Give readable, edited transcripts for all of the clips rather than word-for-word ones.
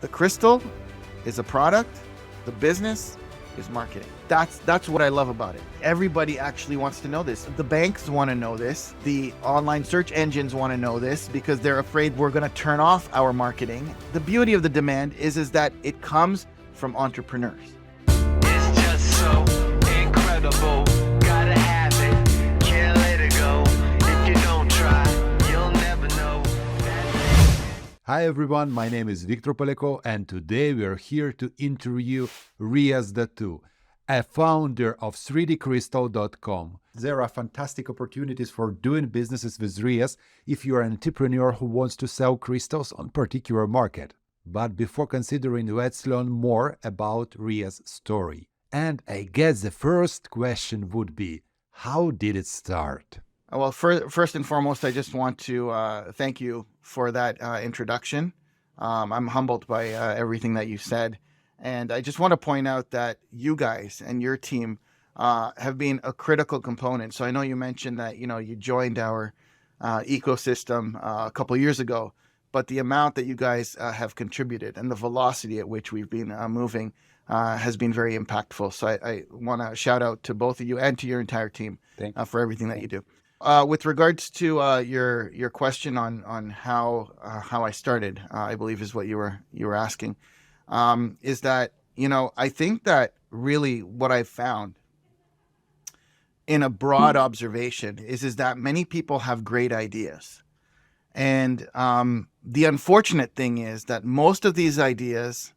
The crystal is a product. The business is marketing. That's what I love about it. Everybody actually wants to know this. The banks want to know this. The online search engines want to know this because they're afraid we're going to turn off our marketing. The beauty of the demand is that it comes from entrepreneurs. It's just so incredible. Gotta have it. Can't let it go. If you don't try, you'll never know. Hi everyone, my name is Victor Paleko and today we are here to interview Riyaz Datoo, a founder of 3dcrystal.com. There are fantastic opportunities for doing businesses with Riyaz if you are an entrepreneur who wants to sell crystals on particular market. But before considering, let's learn more about Riyaz's story. And I guess the first question would be, how did it start? Well, first and foremost, I just want to thank you for that introduction. I'm humbled by everything that you said. And I just want to point out that you guys and your team have been a critical component. So I know you mentioned that, you joined our ecosystem a couple of years ago, but the amount that you guys have contributed and the velocity at which we've been moving has been very impactful. So I want to shout out to both of you and to your entire team for everything that you do. With regards to your question on how I started, I believe is what you were asking, is that I think that really what I've found in a broad observation is that many people have great ideas, and the unfortunate thing is that most of these ideas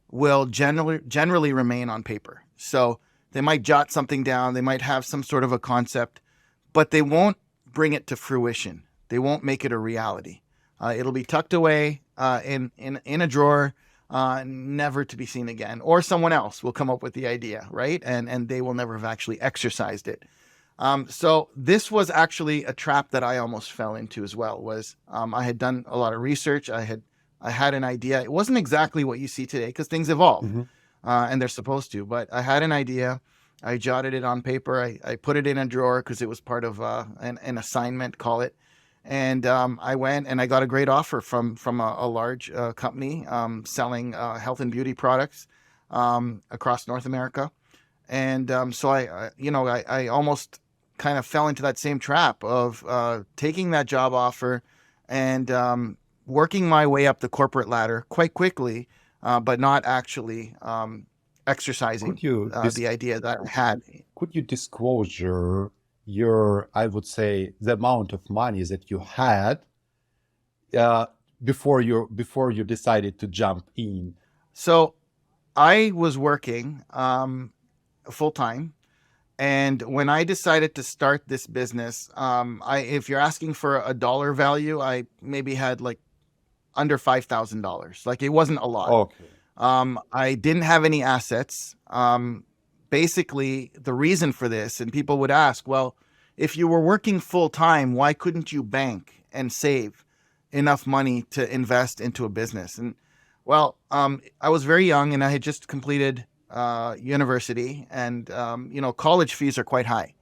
will generally remain on paper. So they might jot something down, they might have some sort of a concept, but they won't bring it to fruition. They won't make it a reality. It'll be tucked away in a drawer, never to be seen again. Or someone else will come up with the idea, right? And they will never have actually exercised it. So this was actually a trap that I almost fell into as well. I had done a lot of research. I had an idea. It wasn't exactly what you see today because things evolve, and they're supposed to. But I had an idea. I jotted it on paper. I put it in a drawer because it was part of an assignment, call it. And I went and I got a great offer from a large company selling health and beauty products across North America. And so I almost kind of fell into that same trap of taking that job offer and working my way up the corporate ladder quite quickly, but not actually exercising the idea that I had. Could you disclose your, I would say, the amount of money that you had before you decided to jump in? So I was working full time, and when I decided to start this business, if you're asking for a dollar value, I maybe had like under $5,000. Like it wasn't a lot. Okay. I didn't have any assets. Basically, the reason for this, and people would ask, well, if you were working full time, why couldn't you bank and save enough money to invest into a business? And well, I was very young and I had just completed university, and college fees are quite high.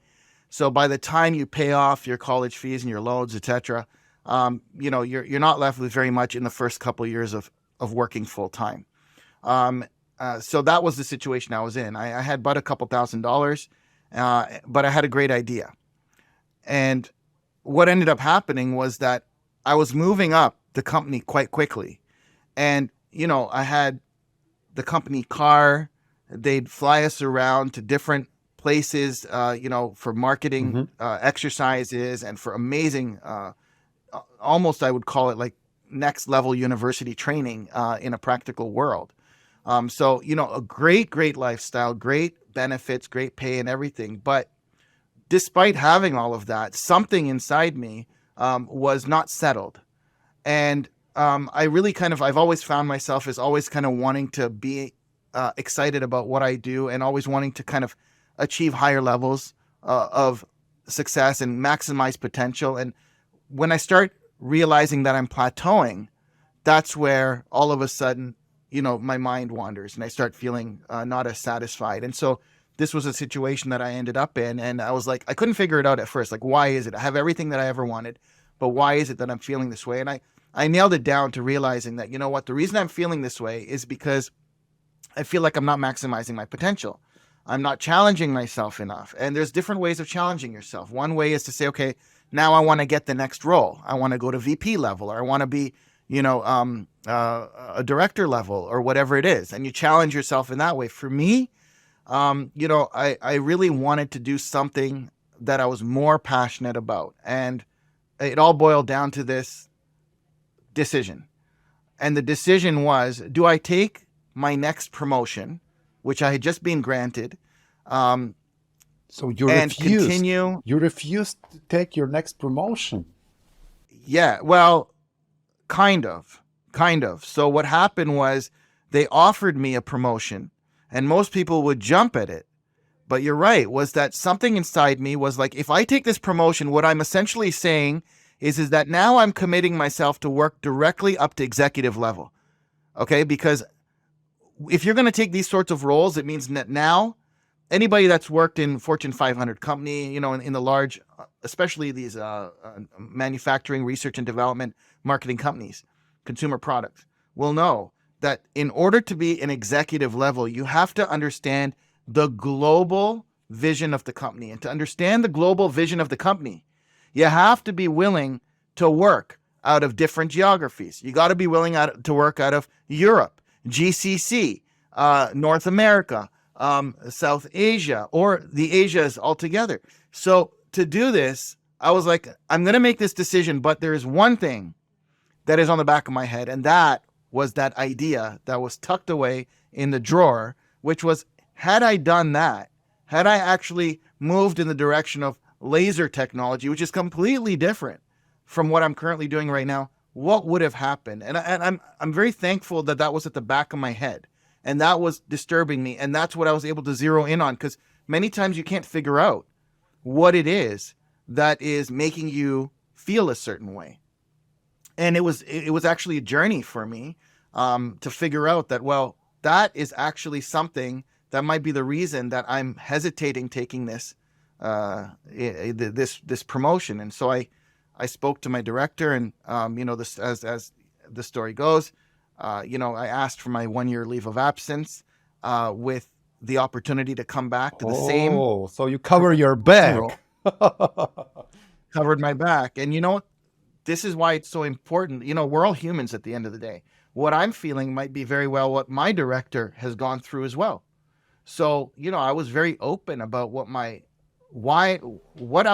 So by the time you pay off your college fees and your loans, etc., you're not left with very much in the first couple of years of working full time. So that was the situation I was in. I had but a couple $1,000s, but I had a great idea. And what ended up happening was that I was moving up the company quite quickly. And, I had the company car. They'd fly us around to different places, for marketing exercises and for amazing, almost I would call it like next level university training in a practical world. So, a great lifestyle, great benefits, great pay and everything. But despite having all of that, something inside me was not settled. And I really I've always found myself as always kind of wanting to be excited about what I do and always wanting to kind of achieve higher levels of success and maximize potential. And when I start realizing that I'm plateauing, that's where all of a sudden, my mind wanders and I start feeling not as satisfied. And so this was a situation that I ended up in, and I was like, I couldn't figure it out at first. Like, why is it? I have everything that I ever wanted, but why is it that I'm feeling this way? And I nailed it down to realizing that, you know what, the reason I'm feeling this way is because I feel like I'm not maximizing my potential. I'm not challenging myself enough. And there's different ways of challenging yourself. One way is to say, okay, now I want to get the next role. I want to go to VP level, or I want to be, a director level, or whatever it is. And you challenge yourself in that way. For me, I really wanted to do something that I was more passionate about. And it all boiled down to this decision. And the decision was, do I take my next promotion, which I had just been granted, So you and refused. continue? You refused to take your next promotion. Yeah, well, kind of. So what happened was they offered me a promotion, and most people would jump at it. But you're right, was that something inside me was like, if I take this promotion, what I'm essentially saying is that now I'm committing myself to work directly up to executive level. Okay, because if you're going to take these sorts of roles, it means that now anybody that's worked in Fortune 500 company, in the large, especially these manufacturing, research and development, marketing companies, consumer products, will know that in order to be an executive level, you have to understand the global vision of the company. And to understand the global vision of the company, you have to be willing to work out of different geographies. You got to be willing to work out of Europe, GCC, North America, South Asia, or the Asias altogether. So to do this, I was like, I'm going to make this decision, but there is one thing that is on the back of my head, and that was that idea that was tucked away in the drawer, which was, had I done that, had I actually moved in the direction of laser technology, which is completely different from what I'm currently doing right now, what would have happened? And I'm very thankful that that was at the back of my head, and that was disturbing me, and that's what I was able to zero in on, because many times you can't figure out what it is that is making you feel a certain way. And it was actually a journey for me to figure out that, well, that is actually something that might be the reason that I'm hesitating taking this this promotion. And so I spoke to my director, and this, as the story goes, I asked for my 1-year leave of absence with the opportunity to come back to the same. Oh, so you cover your back. Covered my back. And this is why it's so important. We're all humans at the end of the day. What I'm feeling might be very well what my director has gone through as well. So, I was very open about what I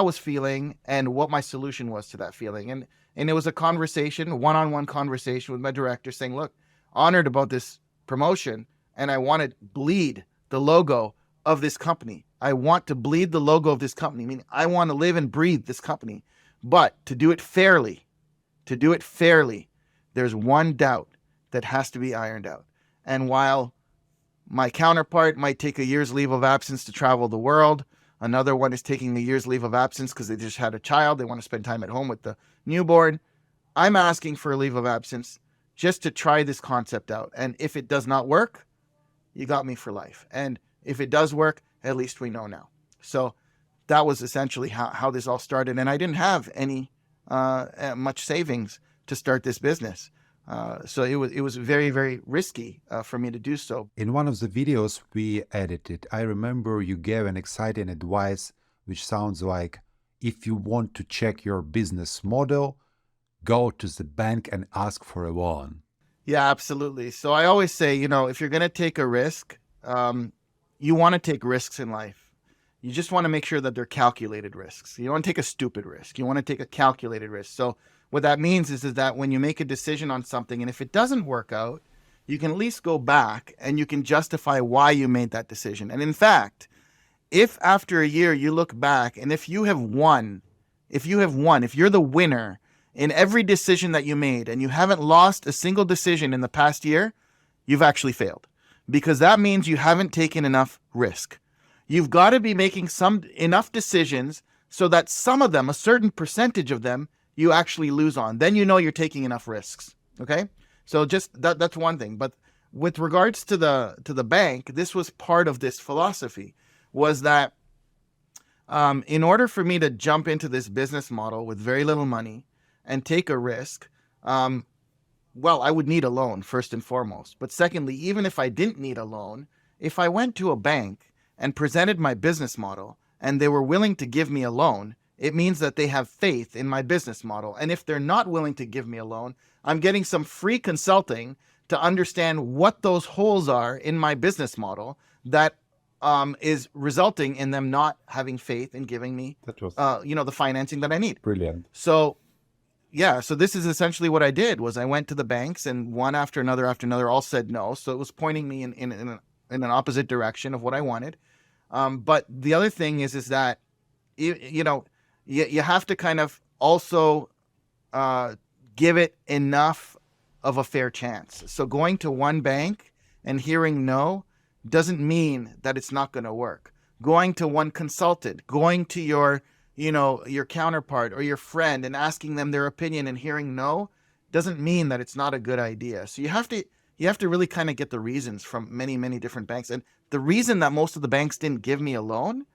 was feeling and what my solution was to that feeling. And it was a conversation, one-on-one conversation with my director saying, look, honored about this promotion, and I want to bleed the logo of this company. I want to bleed the logo of this company. Meaning I want to live and breathe this company. But to do it fairly, there's one doubt that has to be ironed out. And while my counterpart might take a year's leave of absence to travel the world, another one is taking a year's leave of absence because they just had a child, they want to spend time at home with the newborn, I'm asking for a leave of absence just to try this concept out. And if it does not work, you got me for life. And if it does work, at least we know now. So that was essentially how this all started. And I didn't have any much savings to start this business. So it was very, very risky for me to do so. In one of the videos we edited, I remember you gave an exciting advice, which sounds like, if you want to check your business model, go to the bank and ask for a loan. Yeah, absolutely. So I always say, if you're going to take a risk, you want to take risks in life. You just want to make sure that they're calculated risks. You don't want to take a stupid risk. You want to take a calculated risk. So what that means is that when you make a decision on something, and if it doesn't work out, you can at least go back and you can justify why you made that decision. And in fact, if after a year you look back and if you're the winner in every decision that you made and you haven't lost a single decision in the past year, you've actually failed, because that means you haven't taken enough risk. You've got to be making enough decisions so that some of them, a certain percentage of them, you actually lose on. Then you're taking enough risks. Okay? So just that's one thing. But with regards to the bank, this was part of this philosophy, was that in order for me to jump into this business model with very little money and take a risk, well, I would need a loan first and foremost. But secondly, even if I didn't need a loan, if I went to a bank and presented my business model and they were willing to give me a loan, it means that they have faith in my business model. And if they're not willing to give me a loan, I'm getting some free consulting to understand what those holes are in my business model that is resulting in them not having faith in giving me, That was the financing that I need. brilliant. So yeah, so this is essentially what I did was I went to the banks and one after another all said no. So it was pointing me in an opposite direction of what I wanted. But the other thing is that you have to kind of also give it enough of a fair chance. So going to one bank and hearing no doesn't mean that it's not going to work. Going to one consultant, going to your counterpart or your friend and asking them their opinion and hearing no doesn't mean that it's not a good idea. So you have to really kind of get the reasons from many, many different banks. And the reason that most of the banks didn't give me a loan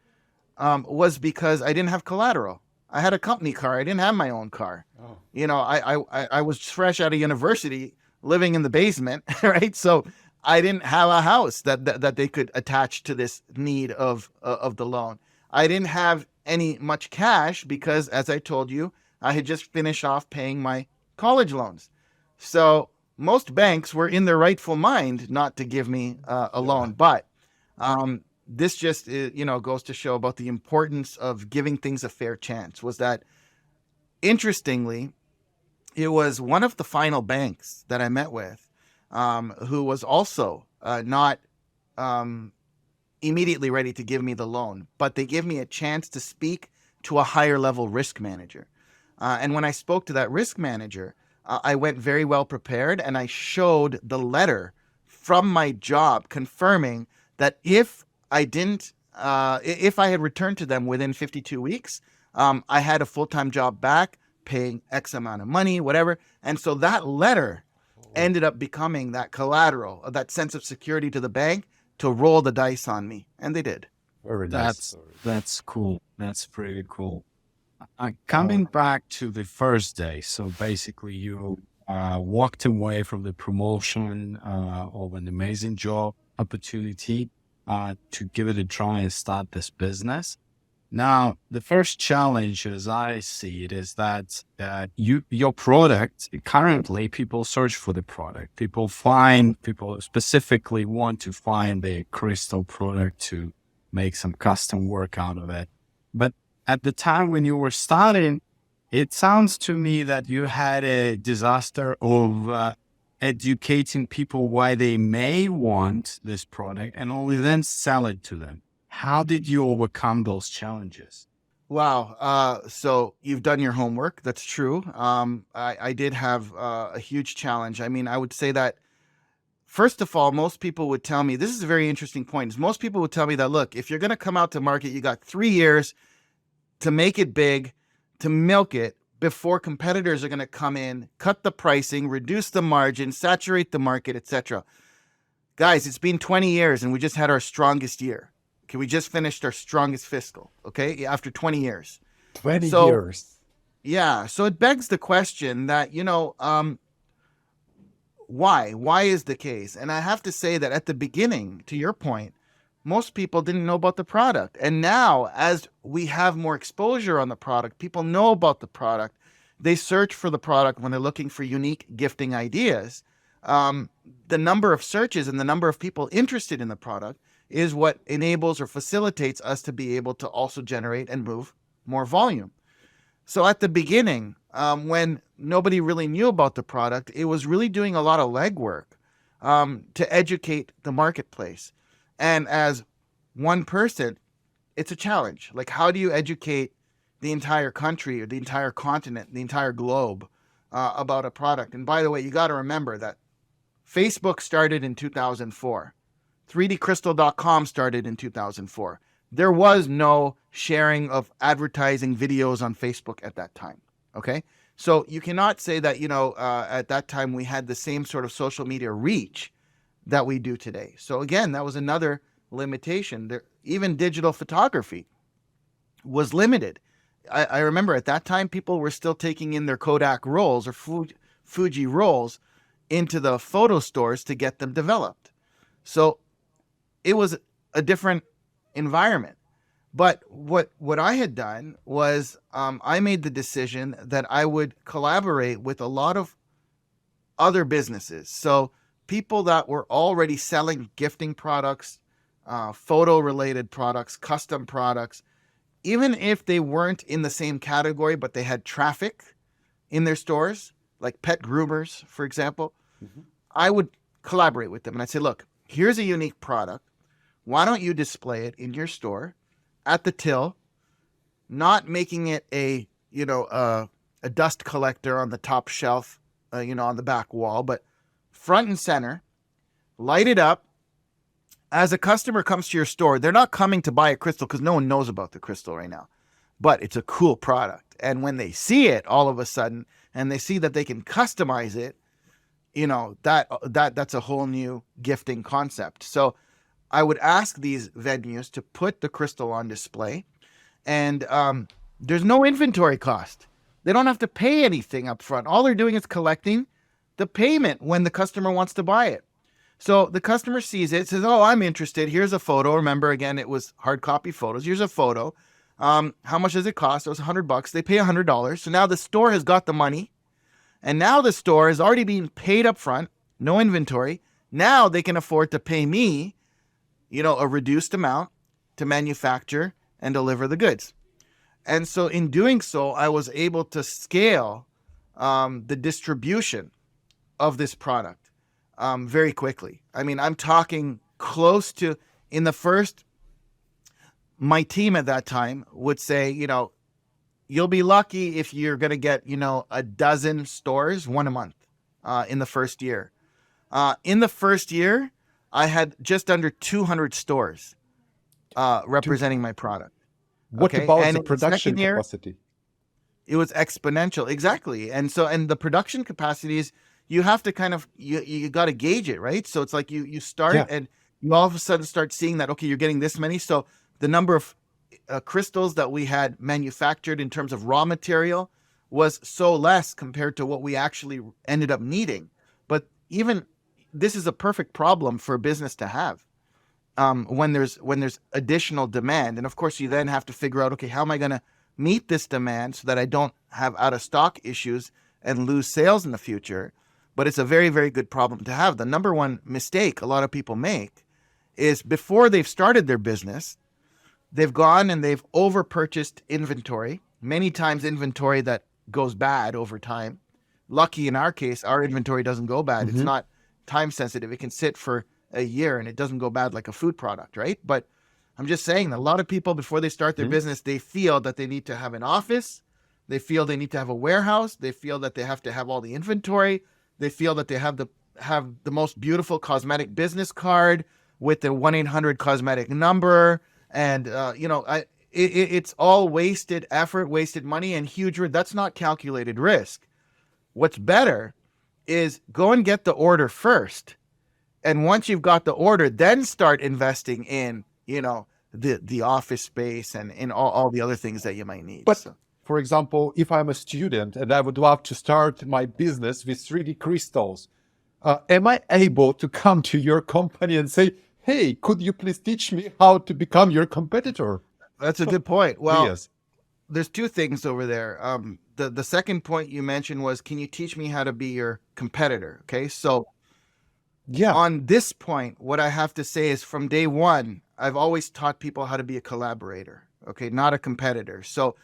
was because I didn't have collateral. I had a company car. I didn't have my own car. Oh. I was fresh out of university living in the basement, right? So I didn't have a house that they could attach to this need of the loan. I didn't have any much cash because, as I told you, I had just finished off paying my college loans. So most banks were in their rightful mind not to give me a loan. But this just goes to show about the importance of giving things a fair chance. Was that, interestingly, it was one of the final banks that I met with who was also not immediately ready to give me the loan, but they gave me a chance to speak to a higher level risk manager. And when I spoke to that risk manager, I went very well prepared, and I showed the letter from my job confirming that if I had returned to them within 52 weeks, I had a full-time job back, paying X amount of money, whatever. And so that letter ended up becoming that collateral, that sense of security to the bank to roll the dice on me. And they did. Very nice. That's cool. That's pretty cool. Coming back to the first day, so basically you walked away from the promotion of an amazing job opportunity to give it a try and start this business. Now, the first challenge, as I see it, is that your product, currently people search for the product. People specifically want to find the crystal product to make some custom work out of it. But at the time when you were starting, it sounds to me that you had a disaster of educating people why they may want this product and only then sell it to them. How did you overcome those challenges? Wow. So you've done your homework. That's true. I did have a huge challenge. I mean, I would say that, first of all, most people would tell me, this is a very interesting point, is most people would tell me that, look, if you're going to come out to market, you got 3 years to make it big, to milk it before competitors are going to come in, cut the pricing, reduce the margin, saturate the market, etc. Guys, it's been 20 years and we just had our strongest year. Okay, we just finished our strongest fiscal, okay, after 20 years. 20 years. Yeah, so it begs the question that, why? Why is the case? And I have to say that at the beginning, to your point, most people didn't know about the product. And now, as we have more exposure on the product, people know about the product. They search for the product when they're looking for unique gifting ideas. The number of searches and the number of people interested in the product is what enables or facilitates us to be able to also generate and move more volume. So at the beginning, when nobody really knew about the product, it was really doing a lot of legwork to educate the marketplace. And as one person, it's a challenge. Like, how do you educate the entire country or the entire continent, the entire globe about a product? And by the way, you got to remember that Facebook started in 2004. 3dcrystal.com started in 2004. There was no sharing of advertising videos on Facebook at that time. Okay. So you cannot say that, at that time we had the same sort of social media reach that we do today. So again, that was another limitation. Even digital photography was limited. I remember at that time, people were still taking in their Kodak rolls or Fuji rolls into the photo stores to get them developed. So it was a different environment. But what I had done was I made the decision that I would collaborate with a lot of other businesses. So people that were already selling gifting products, photo related products, custom products, even if they weren't in the same category, but they had traffic in their stores, like pet groomers, for example, I would collaborate with them. And I'd say, look, here's a unique product. Why don't you display it in your store at the till, not making it a dust collector on the top shelf, on the back wall, but front and center, light it up. As a customer comes to your store, they're not coming to buy a crystal because no one knows about the crystal right now, but it's a cool product. And when they see it all of a sudden, and they see that they can customize it, that's a whole new gifting concept. So I would ask these venues to put the crystal on display, and there's no inventory cost. They don't have to pay anything up front. All they're doing is collecting the payment when the customer wants to buy it. So the customer sees it, says, oh, I'm interested. Here's a photo. Remember, again, it was hard copy photos. Here's a photo. How much does it cost? It was $100. They pay $100. So now the store has got the money. And now the store is already being paid up front, no inventory. Now they can afford to pay me, a reduced amount to manufacture and deliver the goods. And so in doing so, I was able to scale the distribution of this product very quickly. I mean, I'm talking close to, in the first, my team at that time would say, you'll be lucky if you're going to get, a dozen stores, one a month in the first year. In the first year, I had just under 200 stores representing my product. What Okay, about and the in the production second year, capacity? it was exponential. Exactly. And the production capacities, you have to kind of, you got to gauge it, right? So it's like you start Yeah. and you all of a sudden start seeing that, okay, you're getting this many. So the number of crystals that we had manufactured in terms of raw material was so less compared to what we actually ended up needing. But even this is a perfect problem for a business to have. When there's additional demand. And of course, you then have to figure out, okay, how am I going to meet this demand so that I don't have out of stock issues and lose sales in the future? But it's a very, very good problem to have. The number one mistake a lot of people make is before they've started their business, they've gone and they've over purchased inventory, many times inventory that goes bad over time. Lucky in our case, our inventory doesn't go bad. It's not time sensitive. It can sit for a year and it doesn't go bad like a food product, right? But I'm just saying that a lot of people, before they start their business, they feel that they need to have an office. They feel they need to have a warehouse. They feel that they have to have all the inventory. They feel that they have the most beautiful cosmetic business card with the 1-800 cosmetic number. And, it's all wasted effort, wasted money, and huge risk. That's not calculated risk. What's better is go and get the order first. And once you've got the order, then start investing in, the office space and in all the other things that you might need. But for example, if I'm a student and I would love to start my business with 3D crystals, am I able to come to your company and say, hey, could you please teach me how to become your competitor? That's a good point. Well, Yes. there's two things over there. The second point you mentioned was, can you teach me how to be your competitor? Okay, so Yeah. on this point, what I have to say is from day one, I've always taught people how to be a collaborator, okay, not a competitor. So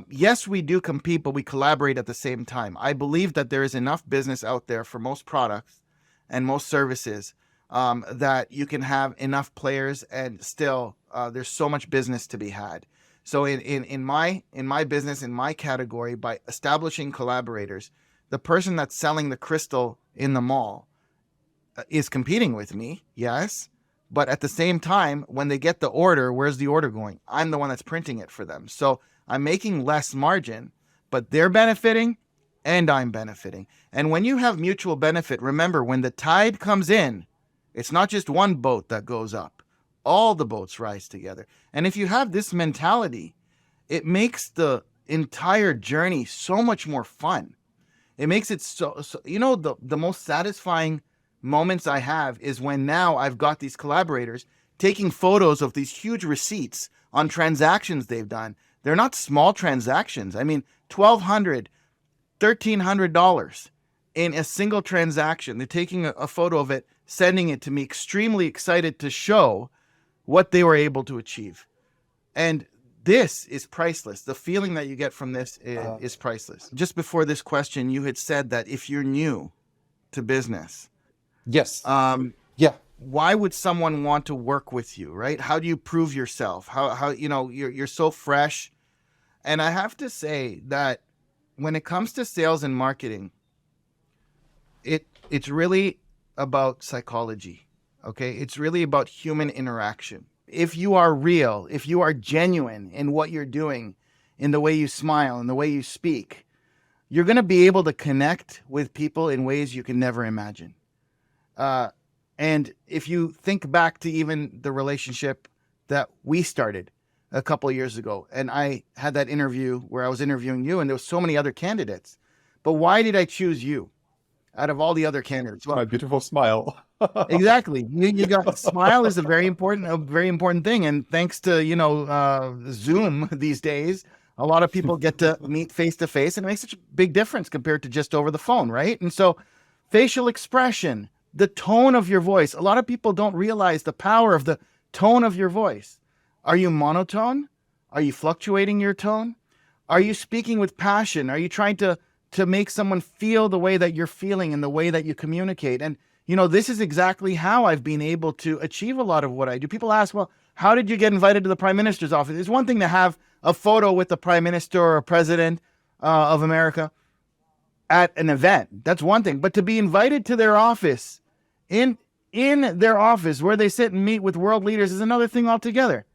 yes, we do compete, but we collaborate at the same time. I believe that there is enough business out there for most products and most services that you can have enough players and still there's so much business to be had. So in my business, in my category, by establishing collaborators, the person that's selling the crystal in the mall is competing with me, yes. But at the same time, when they get the order, where's the order going? I'm the one that's printing it for them. So I'm making less margin, but they're benefiting and I'm benefiting. And when you have mutual benefit, remember, when the tide comes in, it's not just one boat that goes up. All the boats rise together. And if you have this mentality, it makes the entire journey so much more fun. It makes it so you know, the most satisfying moments I have is when now I've got these collaborators taking photos of these huge receipts on transactions they've done. They're not small transactions. I mean, $1,200, $1,300 in a single transaction. They're taking a photo of it, sending it to me, extremely excited to show what they were able to achieve. And this is priceless. The feeling that you get from this is priceless. Just before this question, you had said that if you're new to business, Yes. um, Yeah. why would someone want to work with you, right? How do you prove yourself? How you know, you're so fresh. And I have to say that when it comes to sales and marketing, it's really about psychology. Okay? It's really about human interaction. If you are real, if you are genuine in what you're doing, in the way you smile, in the way you speak, you're going to be able to connect with people in ways you can never imagine. And if you think back to even the relationship that we started a couple of years ago, and I had that interview where I was interviewing you, and there was so many other candidates. But why did I choose you out of all the other candidates? My beautiful smile. Exactly. You got smile is a very important thing. And thanks to, Zoom these days, a lot of people get to meet face to face, and it makes such a big difference compared to just over the phone, right? And so facial expression, the tone of your voice. A lot of people don't realize the power of the tone of your voice. Are you monotone? Are you fluctuating your tone? Are you speaking with passion? Are you trying to make someone feel the way that you're feeling and the way that you communicate? And this is exactly how I've been able to achieve a lot of what I do. People ask, well, how did you get invited to the Prime Minister's office? It's one thing to have a photo with the Prime Minister or a President of America at an event. That's one thing. But to be invited to their office, in their office where they sit and meet with world leaders, is another thing altogether.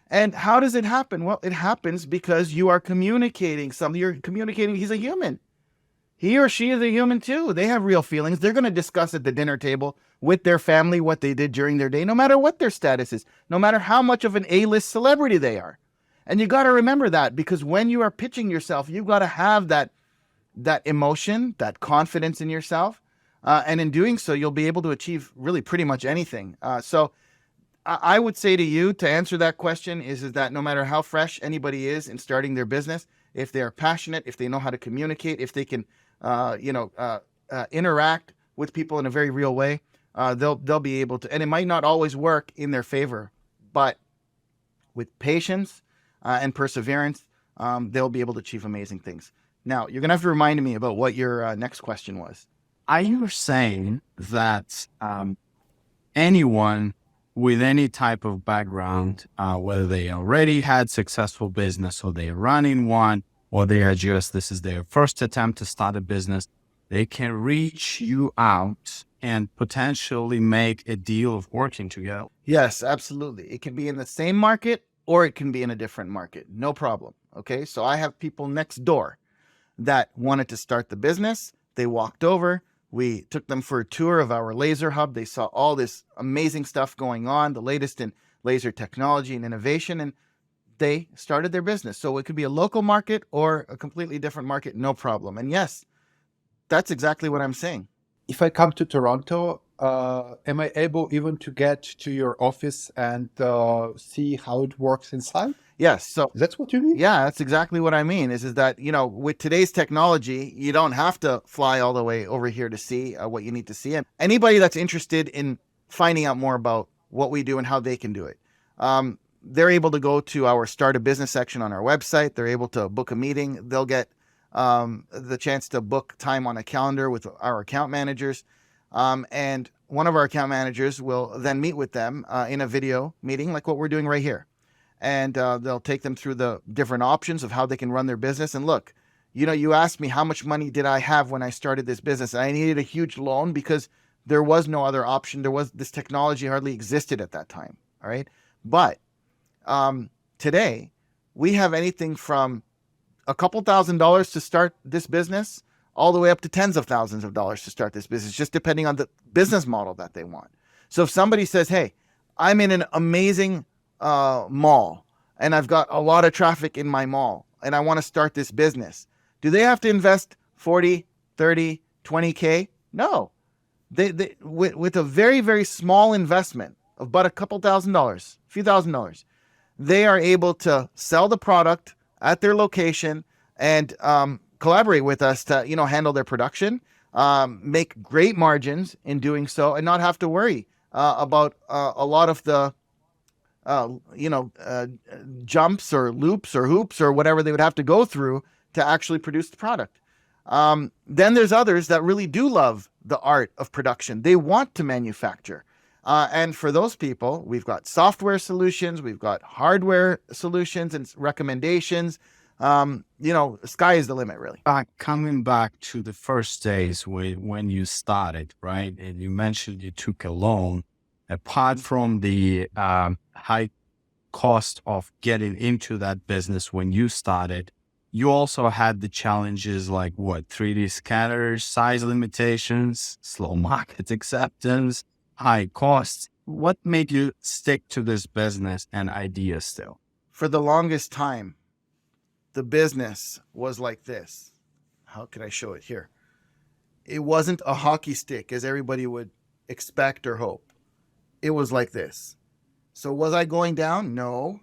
And how does it happen? Well, it happens because you are communicating something. You're communicating, he's a human. He or she is a human too. They have real feelings. They're going to discuss at the dinner table with their family what they did during their day, no matter what their status is, no matter how much of an A-list celebrity they are. And you got to remember that, because when you are pitching yourself, you've got to have that emotion, that confidence in yourself. And in doing so, you'll be able to achieve really pretty much anything. So I would say to you, to answer that question, is that no matter how fresh anybody is in starting their business, if they are passionate, if they know how to communicate, if they can interact with people in a very real way, they'll be able to. And it might not always work in their favor, but with patience and perseverance, they'll be able to achieve amazing things. Now, you're going to have to remind me about what your next question was. Are you saying that anyone with any type of background, whether they already had successful business or they're running one, or they are this is their first attempt to start a business, they can reach you out and potentially make a deal of working together? Yes, absolutely. It can be in the same market or it can be in a different market. No problem. Okay. So I have people next door that wanted to start the business. They walked over. We took them for a tour of our laser hub. They saw all this amazing stuff going on, the latest in laser technology and innovation, and they started their business. So it could be a local market or a completely different market, no problem. And yes, that's exactly what I'm saying. If I come to Toronto, am I able even to get to your office and see how it works inside? Yes. So That's what you mean? yeah, that's exactly what I mean is that, with today's technology, you don't have to fly all the way over here to see what you need to see. And anybody that's interested in finding out more about what we do and how they can do it, they're able to go to our Start a Business section on our website. They're able to book a meeting. They'll get the chance to book time on a calendar with our account managers. And one of our account managers will then meet with them in a video meeting like what we're doing right here. And they'll take them through the different options of how they can run their business. And look, you asked me how much money did I have when I started this business. I needed a huge loan because there was no other option. This technology hardly existed at that time. All right. But today we have anything from a couple $1,000s to start this business all the way up to tens of thousands of dollars to start this business, just depending on the business model that they want. So if somebody says, hey, I'm in an amazing mall and I've got a lot of traffic in my mall and I want to start this business, do they have to invest $40,000, 30, 20K? No. They with a very, very small investment of about a couple $1,000s, a few $1,000s, they are able to sell the product at their location and collaborate with us to, handle their production, make great margins in doing so, and not have to worry about a lot of the jumps or loops or hoops or whatever they would have to go through to actually produce the product. Then there's others that really do love the art of production. They want to manufacture. And for those people, we've got software solutions, we've got hardware solutions and recommendations. Sky is the limit, really. Coming back to the first days when you started, right? And you mentioned you took a loan. Apart from the high cost of getting into that business when you started, you also had the challenges like 3D scanners, size limitations, slow market acceptance, high costs. What made you stick to this business and idea still? For the longest time, the business was like this. How can I show it here? It wasn't a hockey stick as everybody would expect or hope. It was like this. So was I going down? No.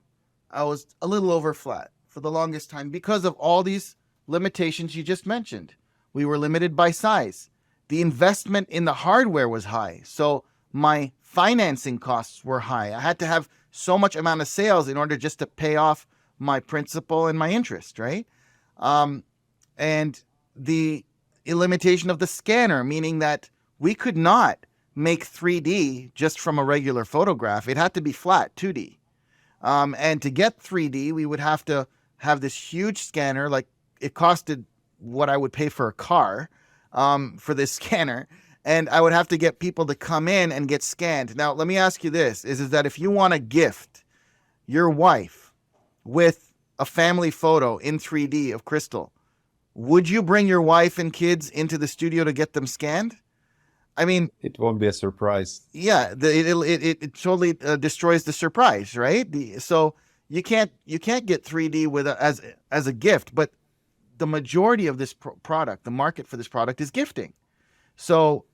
I was a little over flat for the longest time because of all these limitations you just mentioned. We were limited by size. The investment in the hardware was high. So my financing costs were high. I had to have so much amount of sales in order just to pay off my principal and my interest, right? And the limitation of the scanner, meaning that we could not make 3D just from a regular photograph. It had to be flat, 2D. And to get 3D, we would have to have this huge scanner. Like, it costed what I would pay for a car for this scanner. And I would have to get people to come in and get scanned. Now, let me ask you this, is that if you want to gift your wife with a family photo in 3D of Crystal, would you bring your wife and kids into the studio to get them scanned? I mean, It won't be a surprise. yeah, it totally destroys the surprise, right? So you can't get 3D with as a gift, but the majority of this product, the market for this product is gifting. So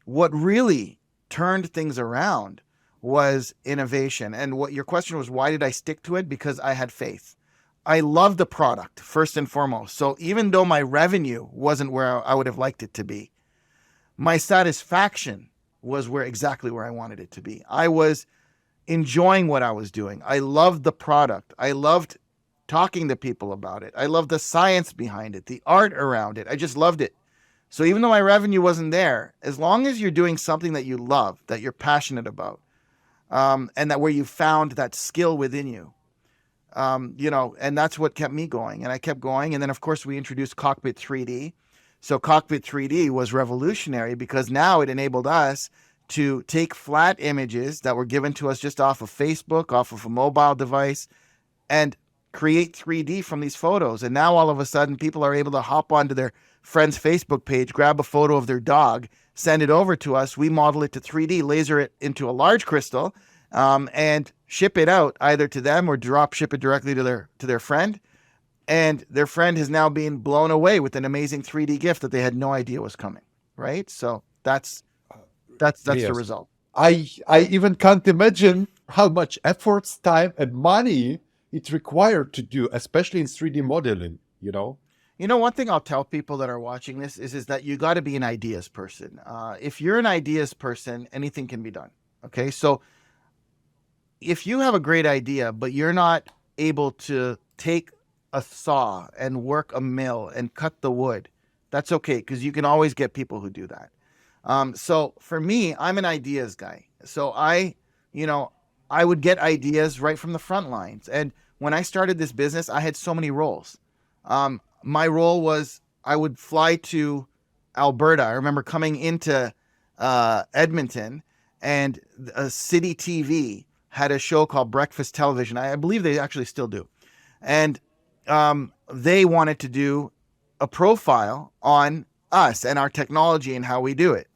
what really turned things around was innovation. And what your question was, why did I stick to it? Because I had faith. I love the product first and foremost. So even though my revenue wasn't where I would have liked it to be, my satisfaction was exactly where I wanted it to be. I was enjoying what I was doing. I loved the product. I loved talking to people about it. I loved the science behind it, the art around it. I just loved it. So even though my revenue wasn't there, as long as you're doing something that you love, that you're passionate about, and that where you found that skill within you, and that's what kept me going. And I kept going. And then, of course, we introduced Cockpit 3D. So Cockpit 3D was revolutionary because now it enabled us to take flat images that were given to us just off of Facebook, off of a mobile device, and create 3D from these photos. And now all of a sudden people are able to hop onto their friend's Facebook page, grab a photo of their dog, send it over to us. We model it to 3D, laser it into a large crystal, and ship it out either to them or drop ship it directly to their friend. And their friend has now been blown away with an amazing 3D gift that they had no idea was coming, right? So that's the Yes. result. I even can't imagine how much efforts, time, and money it's required to do, especially in 3D modeling, you know? One thing I'll tell people that are watching this is that you got to be an ideas person. If you're an ideas person, anything can be done, okay? So if you have a great idea, but you're not able to take a saw and work a mill and cut the wood, that's okay, because you can always get people who do that. So for me, I'm an ideas guy. So I would get ideas right from the front lines. And when I started this business, I had so many roles. My role was I would fly to Alberta. I remember coming into Edmonton, and City TV had a show called Breakfast Television. I believe they actually still do. And they wanted to do a profile on us and our technology and how we do it.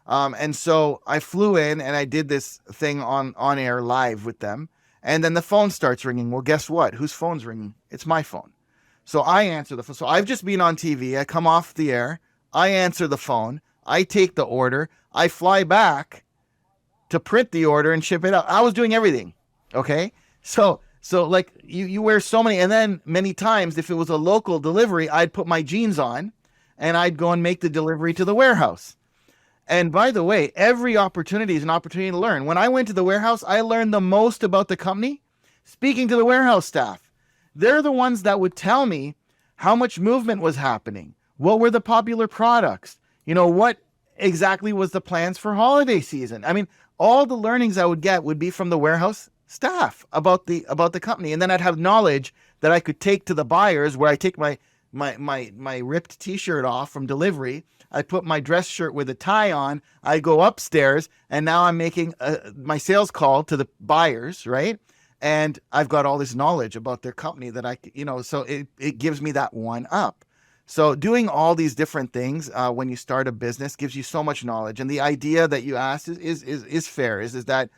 And so I flew in and I did this thing on air live with them. And then the phone starts ringing. Well, guess what? Whose phone's ringing? It's my phone. So I answer the phone. So I've just been on TV. I come off the air. I answer the phone, I take the order, I fly back to print the order and ship it out. I was doing everything. Okay. So like you wear so many, and then many times if it was a local delivery, I'd put my jeans on and I'd go and make the delivery to the warehouse. And by the way, every opportunity is an opportunity to learn. When I went to the warehouse, I learned the most about the company speaking to the warehouse staff. They're the ones that would tell me how much movement was happening, what were the popular products, what exactly was the plans for holiday season. I mean, all the learnings I would get would be from the warehouse staff about the company, and then I'd have knowledge that I could take to the buyers, where I take my ripped t-shirt off from delivery, I put my dress shirt with a tie on, I go upstairs, and now I'm making my sales call to the buyers, right? And I've got all this knowledge about their company that so it gives me that one up. So doing all these different things when you start a business gives you so much knowledge. And the idea that you asked is fair, is that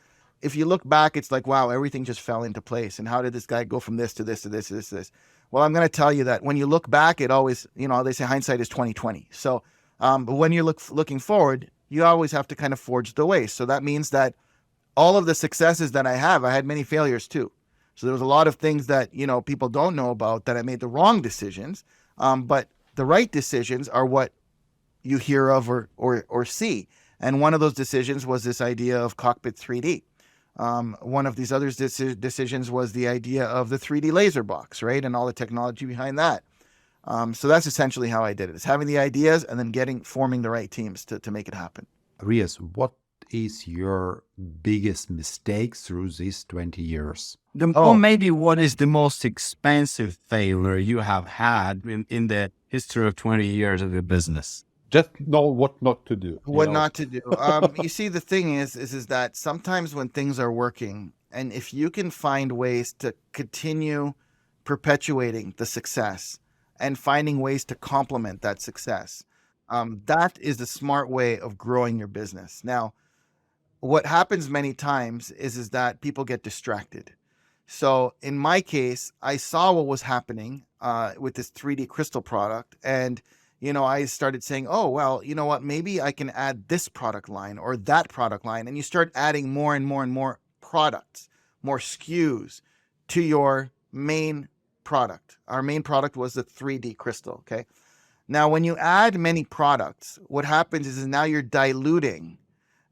if you look back, it's like, wow, everything just fell into place. And how did this guy go from this to this to this to this to this? Well, I'm going to tell you that when you look back, it always, they say hindsight is 20/20. So but when you're looking forward, you always have to kind of forge the way. So that means that all of the successes that I had many failures too. So there was a lot of things that, people don't know about, that I made the wrong decisions. But the right decisions are what you hear of or see. And one of those decisions was this idea of Cockpit 3D. One of these other decisions was the idea of the 3D laser box, right? And all the technology behind that. So that's essentially how I did it. It's having the ideas and then forming the right teams to make it happen. Riyaz, what is your biggest mistake through these 20 years? Or maybe what is the most expensive failure you have had in the history of 20 years of your business? Just know what not to do. What not to do. You see, the thing is that sometimes when things are working, and if you can find ways to continue perpetuating the success and finding ways to complement that success, that is the smart way of growing your business. Now, what happens many times is that people get distracted. So in my case, I saw what was happening with this 3D crystal product, and I started saying, oh, well, you know what, maybe I can add this product line or that product line. And you start adding more and more and more products, more SKUs to your main product. Our main product was the 3D crystal, okay? Now, when you add many products, what happens is now you're diluting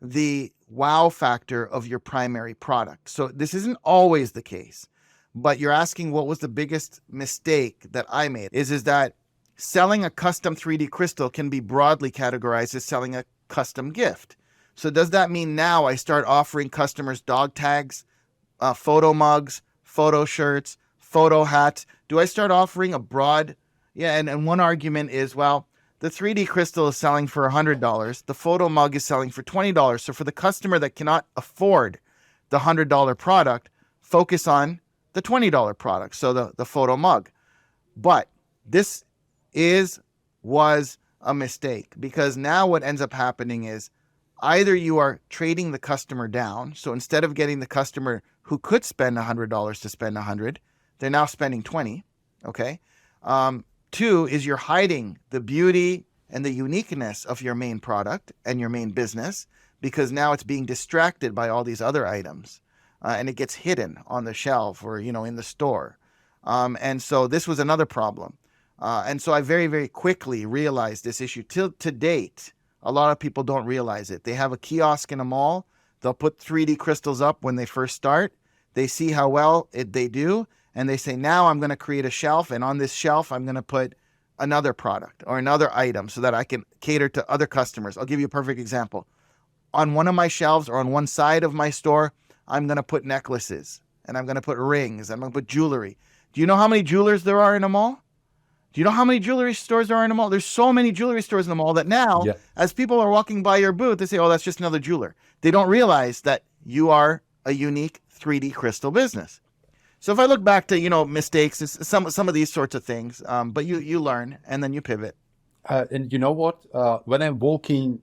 the wow factor of your primary product. So this isn't always the case, but you're asking what was the biggest mistake that I made is that selling a custom 3D crystal can be broadly categorized as selling a custom gift. So does that mean now I start offering customers dog tags, photo mugs, photo shirts, photo hats? Do I start offering a broad? Yeah, and one argument is, well, the 3D crystal is selling for $100. The photo mug is selling for $20. So for the customer that cannot afford the $100 product, focus on the $20 product, so the photo mug. But this was a mistake, because now what ends up happening is either you are trading the customer down. So instead of getting the customer who could spend $100 to spend $100, they're now spending $20. Okay. Two is you're hiding the beauty and the uniqueness of your main product and your main business, because now it's being distracted by all these other items, and it gets hidden on the shelf or, in the store. And so this was another problem. And so I very, very quickly realized this issue. To date, a lot of people don't realize it. They have a kiosk in a mall. They'll put 3D crystals up when they first start. They see how well they do. And they say, now I'm going to create a shelf. And on this shelf, I'm going to put another product or another item so that I can cater to other customers. I'll give you a perfect example. On one of my shelves or on one side of my store, I'm going to put necklaces, and I'm going to put rings, and I'm going to put jewelry. Do you know how many jewelers there are in a mall? Do you know how many jewelry stores there are in a mall? There's so many jewelry stores in the mall that now, as people are walking by your booth, they say, oh, that's just another jeweler. They don't realize that you are a unique 3D crystal business. So if I look back to, mistakes, some of these sorts of things, but you learn and then you pivot. And you know what? When I'm walking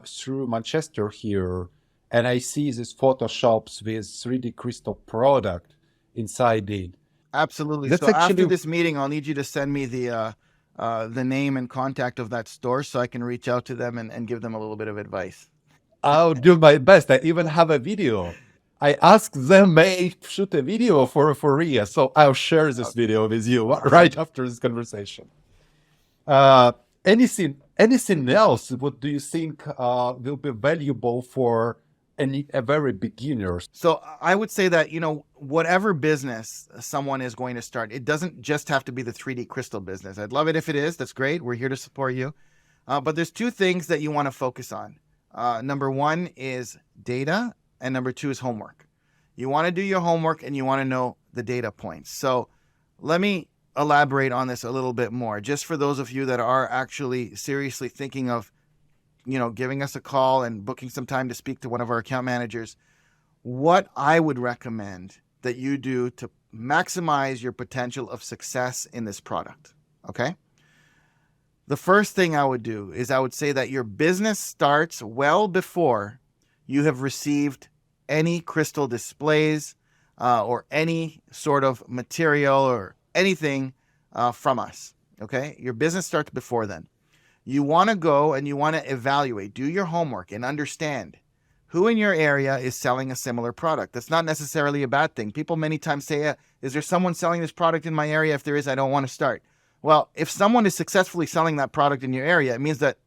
through Manchester here, and I see these photo shops with 3D crystal product inside it. Absolutely. That's so actually... after this meeting, I'll need you to send me the the name and contact of that store so I can reach out to them and give them a little bit of advice. I'll do my best. I even have a video. I asked them, may I shoot a video for Ria. So I'll share this video with you right after this conversation. Anything else? What do you think will be valuable for a very beginners? So I would say that, whatever business someone is going to start, it doesn't just have to be the 3D crystal business. I'd love it if it is. That's great. We're here to support you. But there's two things that you want to focus on. Number one is data, and number two is homework. You want to do your homework and you want to know the data points. So let me elaborate on this a little bit more, just for those of you that are actually seriously thinking of, giving us a call and booking some time to speak to one of our account managers. What I would recommend that you do to maximize your potential of success in this product, okay? The first thing I would do is I would say that your business starts well before you have received any crystal displays or any sort of material or anything from us, okay? Your business starts before then. You want to go and you want to evaluate, do your homework and understand who in your area is selling a similar product. That's not necessarily a bad thing. People many times say, is there someone selling this product in my area? If there is, I don't want to start. Well, if someone is successfully selling that product in your area, it means that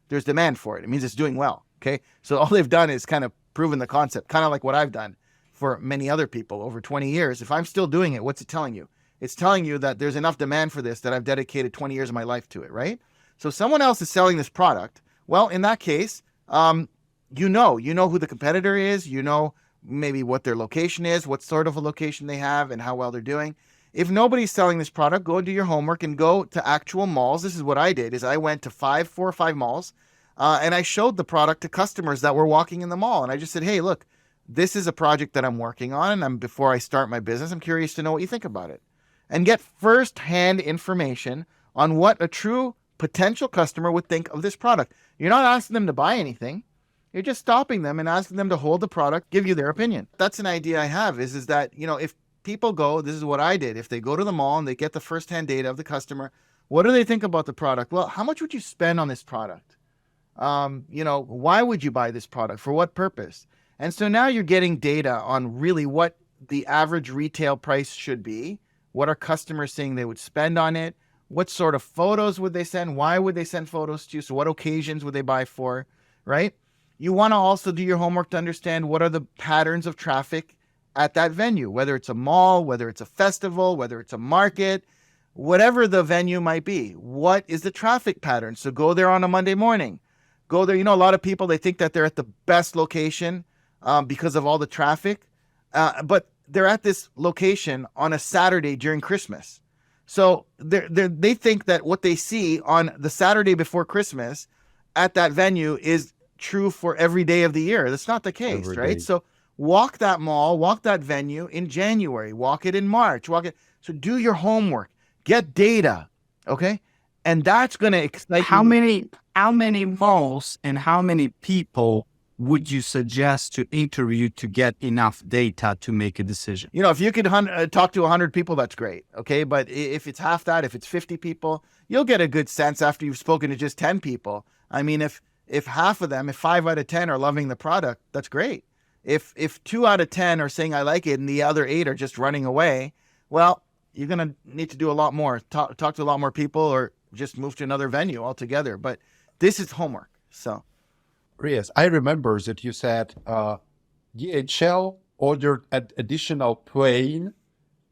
there's demand for it. It means it's doing well, okay? So all they've done is kind of proven the concept, kind of like what I've done for many other people over 20 years. If I'm still doing it, what's it telling you? It's telling you that there's enough demand for this that I've dedicated 20 years of my life to it, right? So someone else is selling this product. Well, in that case, you know who the competitor is. You know maybe what their location is, what sort of a location they have, and how well they're doing. If nobody's selling this product, go do your homework and go to actual malls. This is what I did, is I went to 4 or 5 malls, and I showed the product to customers that were walking in the mall. And I just said, hey, look, this is a project that I'm working on, and before I start my business, I'm curious to know what you think about it. And get first-hand information on what a true potential customer would think of this product. You're not asking them to buy anything. You're just stopping them and asking them to hold the product, give you their opinion. That's an idea I have, is that, if people go, this is what I did. If they go to the mall and they get the first-hand data of the customer, what do they think about the product? Well, how much would you spend on this product? Why would you buy this product? For what purpose? And so now you're getting data on really what the average retail price should be. What are customers saying they would spend on it? What sort of photos would they send? Why would they send photos to you? So what occasions would they buy for, right? You want to also do your homework to understand what are the patterns of traffic at that venue, whether it's a mall, whether it's a festival, whether it's a market, whatever the venue might be. What is the traffic pattern? So go there on a Monday morning. Go there. A lot of people, they think that they're at the best location because of all the traffic, but they're at this location on a Saturday during Christmas. So they think that what they see on the Saturday before Christmas at that venue is true for every day of the year. That's not the case, Every right? day. So walk that mall, walk that venue in January, walk it in March, walk it. So do your homework, get data, okay? And that's going to excite How you. many malls and how many people would you suggest to interview to get enough data to make a decision? If you could talk to 100 people, that's great, okay? But if it's half that, if it's 50 people, you'll get a good sense after you've spoken to just 10 people. I mean, if half of them, if 5 out of 10 are loving the product, that's great. If 2 out of 10 are saying I like it and the other 8 are just running away, well, you're going to need to do a lot more, talk to a lot more people, or just move to another venue altogether. But this is homework, so. Riyaz, I remember that you said DHL ordered an additional plane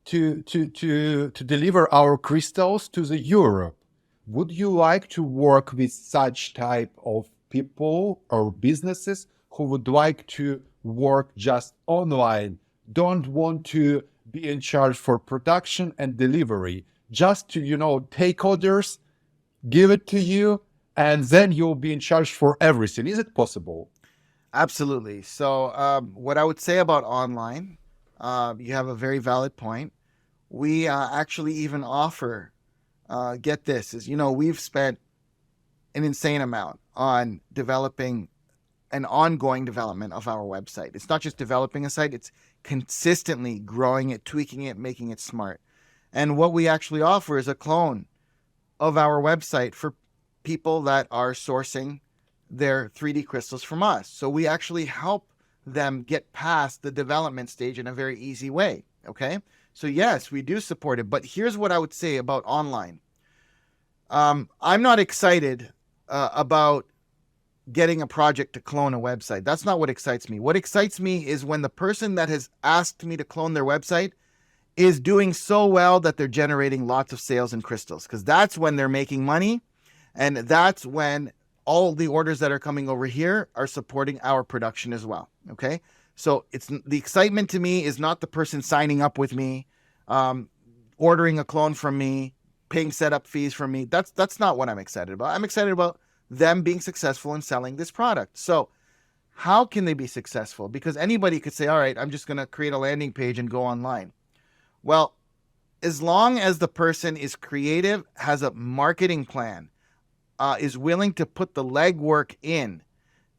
to deliver our crystals to the Europe. Would you like to work with such type of people or businesses who would like to work just online, don't want to be in charge for production and delivery, just to, take orders, give it to you, and then you'll be in charge for everything? Is it possible? Absolutely. So what I would say about online, you have a very valid point. We actually even offer, get this, is, we've spent an insane amount on developing an ongoing development of our website. It's not just developing a site, it's consistently growing it, tweaking it, making it smart. And what we actually offer is a clone of our website for people that are sourcing their 3D crystals from us. So we actually help them get past the development stage in a very easy way. Okay. So yes, we do support it. But here's what I would say about online. I'm not excited about getting a project to clone a website. That's not what excites me. What excites me is when the person that has asked me to clone their website is doing so well that they're generating lots of sales in crystals, because that's when they're making money. And that's when all the orders that are coming over here are supporting our production as well. Okay. So it's the excitement to me is not the person signing up with me, ordering a clone from me, paying setup fees from me. That's not what I'm excited about. I'm excited about them being successful in selling this product. So how can they be successful? Because anybody could say, all right, I'm just going to create a landing page and go online. Well, as long as the person is creative, has a marketing plan, is willing to put the legwork in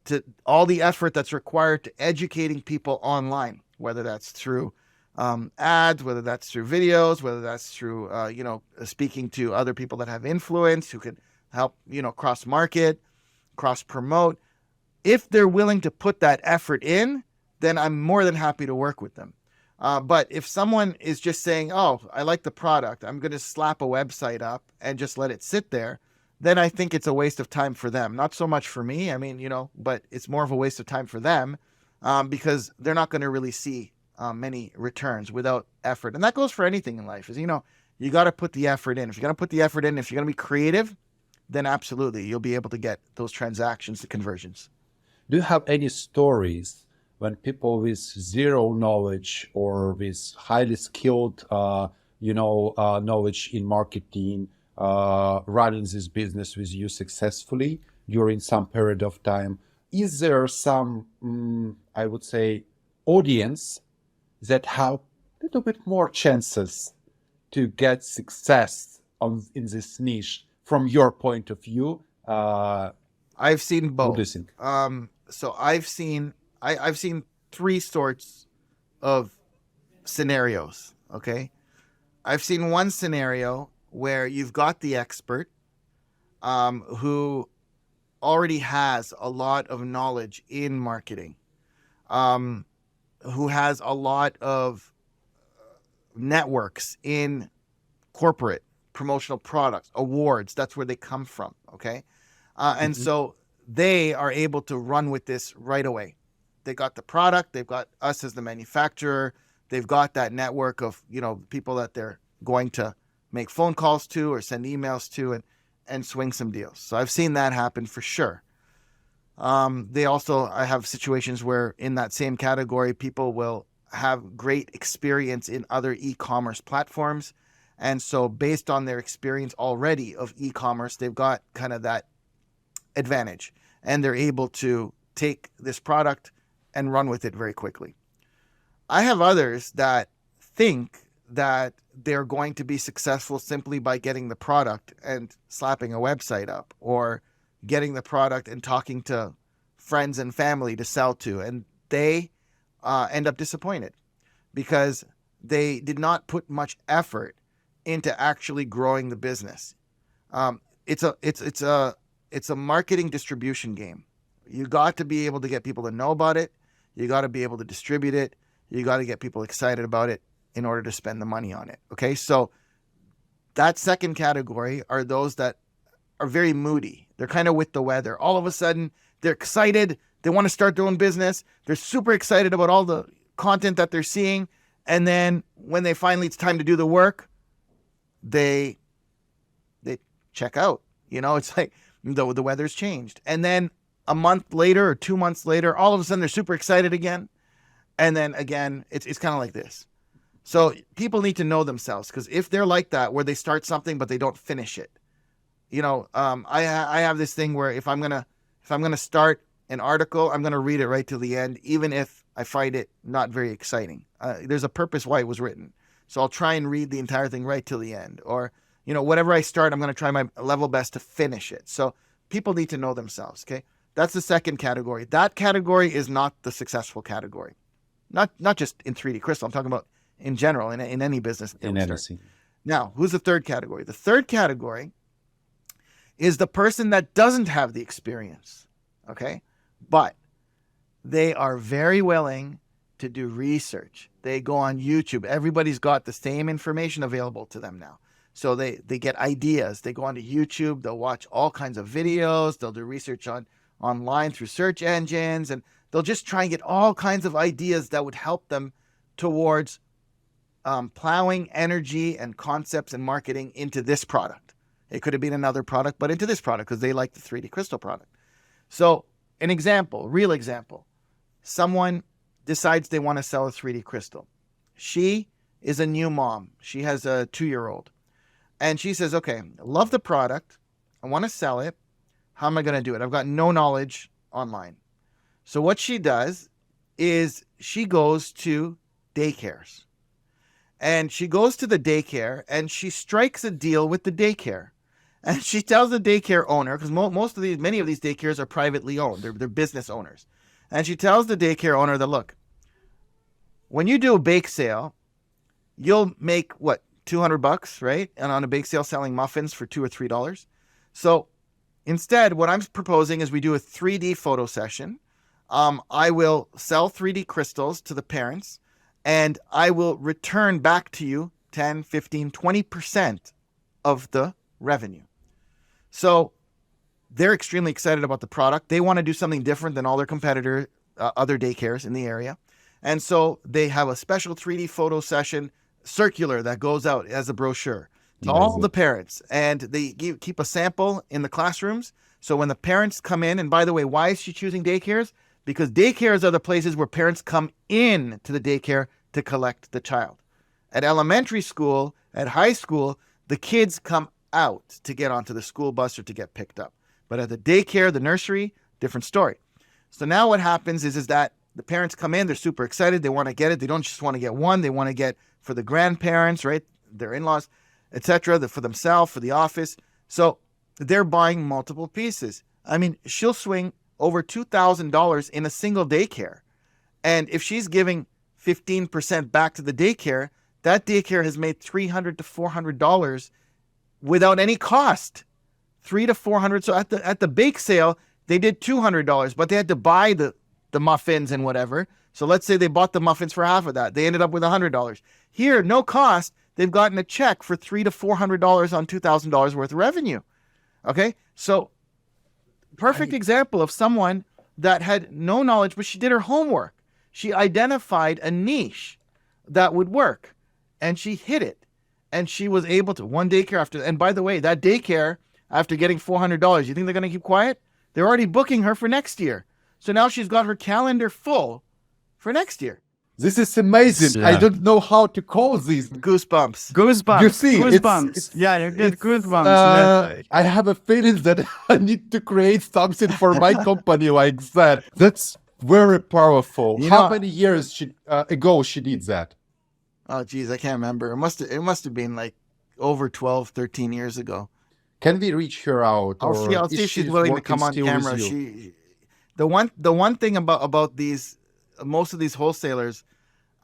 to all the effort that's required to educating people online, whether that's through ads, whether that's through videos, whether that's through, speaking to other people that have influence who could help, cross market, cross promote. If they're willing to put that effort in, then I'm more than happy to work with them. But if someone is just saying, oh, I like the product, I'm going to slap a website up and just let it sit there, then I think it's a waste of time for them. Not so much for me. I mean, but it's more of a waste of time for them because they're not going to really see many returns without effort. And that goes for anything in life is, you got to put the effort in. If you're going to put the effort in, if you're going to be creative, then absolutely you'll be able to get those transactions, the conversions. Do you have any stories when people with zero knowledge or with highly skilled, knowledge in marketing, running this business with you successfully during some period of time? Is there some, I would say, audience that have a little bit more chances to get success in this niche from your point of view? I've seen both. What do you think? So I've seen three sorts of scenarios. Okay. I've seen one scenario where you've got the expert who already has a lot of knowledge in marketing, who has a lot of networks in corporate promotional products, awards. That's where they come from. Okay. And so they are able to run with this right away. They got the product. They've got us as the manufacturer. They've got that network of, people that they're going to make phone calls to or send emails to and swing some deals. So I've seen that happen for sure. I have situations where in that same category, people will have great experience in other e-commerce platforms. And so based on their experience already of e-commerce, they've got kind of that advantage and they're able to take this product and run with it very quickly. I have others that think that they're going to be successful simply by getting the product and slapping a website up, or getting the product and talking to friends and family to sell to. And they end up disappointed because they did not put much effort into actually growing the business. It's a marketing distribution game. You got to be able to get people to know about it. You got to be able to distribute it. You got to get people excited about it in order to spend the money on it. Okay. So that second category are those that are very moody. They're kind of with the weather. All of a sudden they're excited. They want to start their own business. They're super excited about all the content that they're seeing. And then when it's time to do the work, they check out. It's like the weather's changed. And then a month later or 2 months later, all of a sudden they're super excited again. And then again, it's kind of like this. So people need to know themselves, because if they're like that, where they start something but they don't finish it, I have this thing where if I'm gonna start an article, I'm gonna read it right to the end, even if I find it not very exciting. There's a purpose why it was written, so I'll try and read the entire thing right till the end. Or whatever I start, I'm gonna try my level best to finish it. So people need to know themselves. Okay, that's the second category. That category is not the successful category. Not just in 3D crystal. I'm talking about in general, in any business. In anything. Now, who's the third category? The third category is the person that doesn't have the experience. Okay. But they are very willing to do research. They go on YouTube. Everybody's got the same information available to them now. So they get ideas. They go onto YouTube. They'll watch all kinds of videos. They'll do research online through search engines, and they'll just try and get all kinds of ideas that would help them towards plowing energy and concepts and marketing into this product. It could have been another product, but into this product because they like the 3D crystal product. So an example, real example, someone decides they want to sell a 3D crystal. She is a new mom. She has a 2-year-old. And she says, okay, love the product. I want to sell it. How am I going to do it? I've got no knowledge online. So what she does is she goes to daycares. And she goes to the daycare and she strikes a deal with the daycare. And she tells the daycare owner, because many of these daycares are privately owned. They're business owners. And she tells the daycare owner that, look, when you do a bake sale, you'll make what, $200, right? And on a bake sale selling muffins for $2 or $3. So instead, what I'm proposing is we do a 3D photo session. I will sell 3D crystals to the parents, and I will return back to you 10, 15, 20% of the revenue. So they're extremely excited about the product. They want to do something different than all their competitor, other daycares in the area. And so they have a special 3D photo session circular that goes out as a brochure to all the parents. And they keep a sample in the classrooms. So when the parents come in, and by the way, why is she choosing daycares? Because daycares are the places where parents come in to the daycare to collect the child. At elementary school, at high school, the kids come out to get onto the school bus or to get picked up. But at the daycare, the nursery, different story. So now what happens is that the parents come in, they're super excited, they want to get it. They don't just want to get one, they want to get for the grandparents, right? Their in-laws, etc., for themselves, for the office. So they're buying multiple pieces. I mean, she'll swing over $2,000 in a single daycare. And if she's giving 15% back to the daycare, that daycare has made $300 to $400 without any cost. $300 to $400. So at the bake sale, they did $200, but they had to buy the muffins and whatever. So let's say they bought the muffins for half of that. They ended up with $100. Here, no cost. They've gotten a check for $300 to $400 on $2,000 worth of revenue. Okay, so perfect example of someone that had no knowledge, but she did her homework. She identified a niche that would work, and she hit it. And she was able to, one daycare after, and by the way, that daycare, after getting $400, you think they're going to keep quiet? They're already booking her for next year. So now she's got her calendar full for next year. This is amazing. Yeah. I don't know how to call these. Goosebumps. Goosebumps. You see, goosebumps. it's- You get goosebumps. I have a feeling that I need to create something for my company like that. That's very powerful. You How know- many years ago she did that? Oh, geez, I can't remember. It must have been like over 12, 13 years ago. Can we reach her out? I'll see is if she's she willing to working come on still with camera. you? The one thing about these, most of these wholesalers,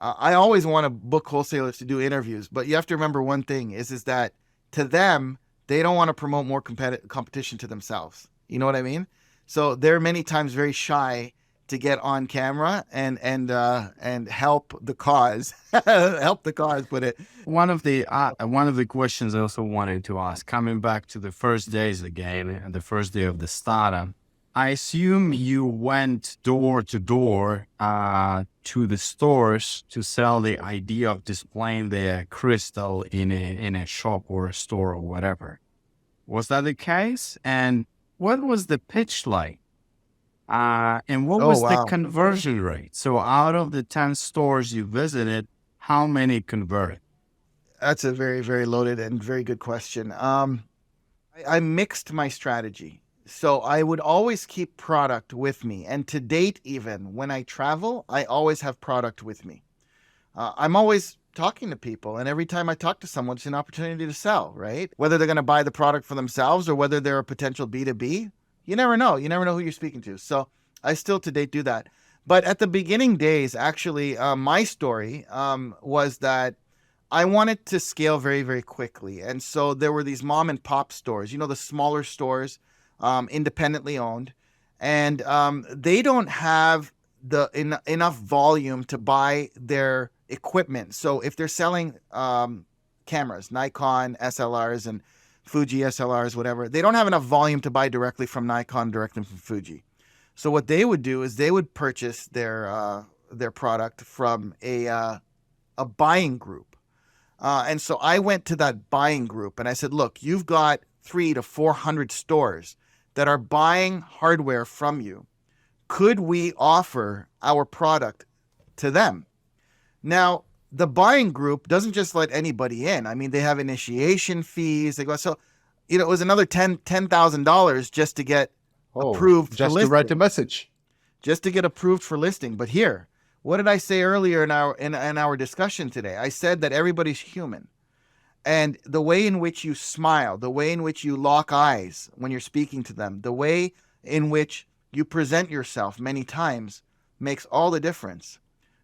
I always want to book wholesalers to do interviews, but you have to remember one thing is that to them, they don't want to promote more competition to themselves. You know what I mean? So they're many times very shy to get on camera and help the cause, help the cause. But One of the questions I also wanted to ask, coming back to the first days again, and the first day of the startup, I assume you went door to door to the stores to sell the idea of displaying the crystal in a shop or a store or whatever. Was that the case? And what was the pitch like? And what was the conversion rate? So out of the 10 stores you visited, how many converted? That's a very, very loaded and very good question. I mixed my strategy. So I would always keep product with me. And to date, even when I travel, I always have product with me. I'm always talking to people. And every time I talk to someone, it's an opportunity to sell, right? Whether they're going to buy the product for themselves or whether they're a potential B2B, you never know. You never know who you're speaking to. So I still to date do that. But at the beginning days, actually, my story was that I wanted to scale very, very quickly. And so there were these mom and pop stores, the smaller stores, independently owned. And they don't have enough volume to buy their equipment. So if they're selling cameras, Nikon SLRs and Fuji SLRs, whatever, they don't have enough volume to buy directly from Nikon, directly from Fuji. So what they would do is they would purchase their product from a buying group. And so I went to that buying group and I said, look, you've got 300 to 400 stores that are buying hardware from you. Could we offer our product to them? Now, the buying group doesn't just let anybody in. I mean, they have initiation fees. They go, so, it was another $10,000 just to get approved just for listing. to write a message. Just to get approved for listing. But here, what did I say earlier in our discussion today? I said that everybody's human. And the way in which you smile, the way in which you lock eyes when you're speaking to them, the way in which you present yourself many times makes all the difference.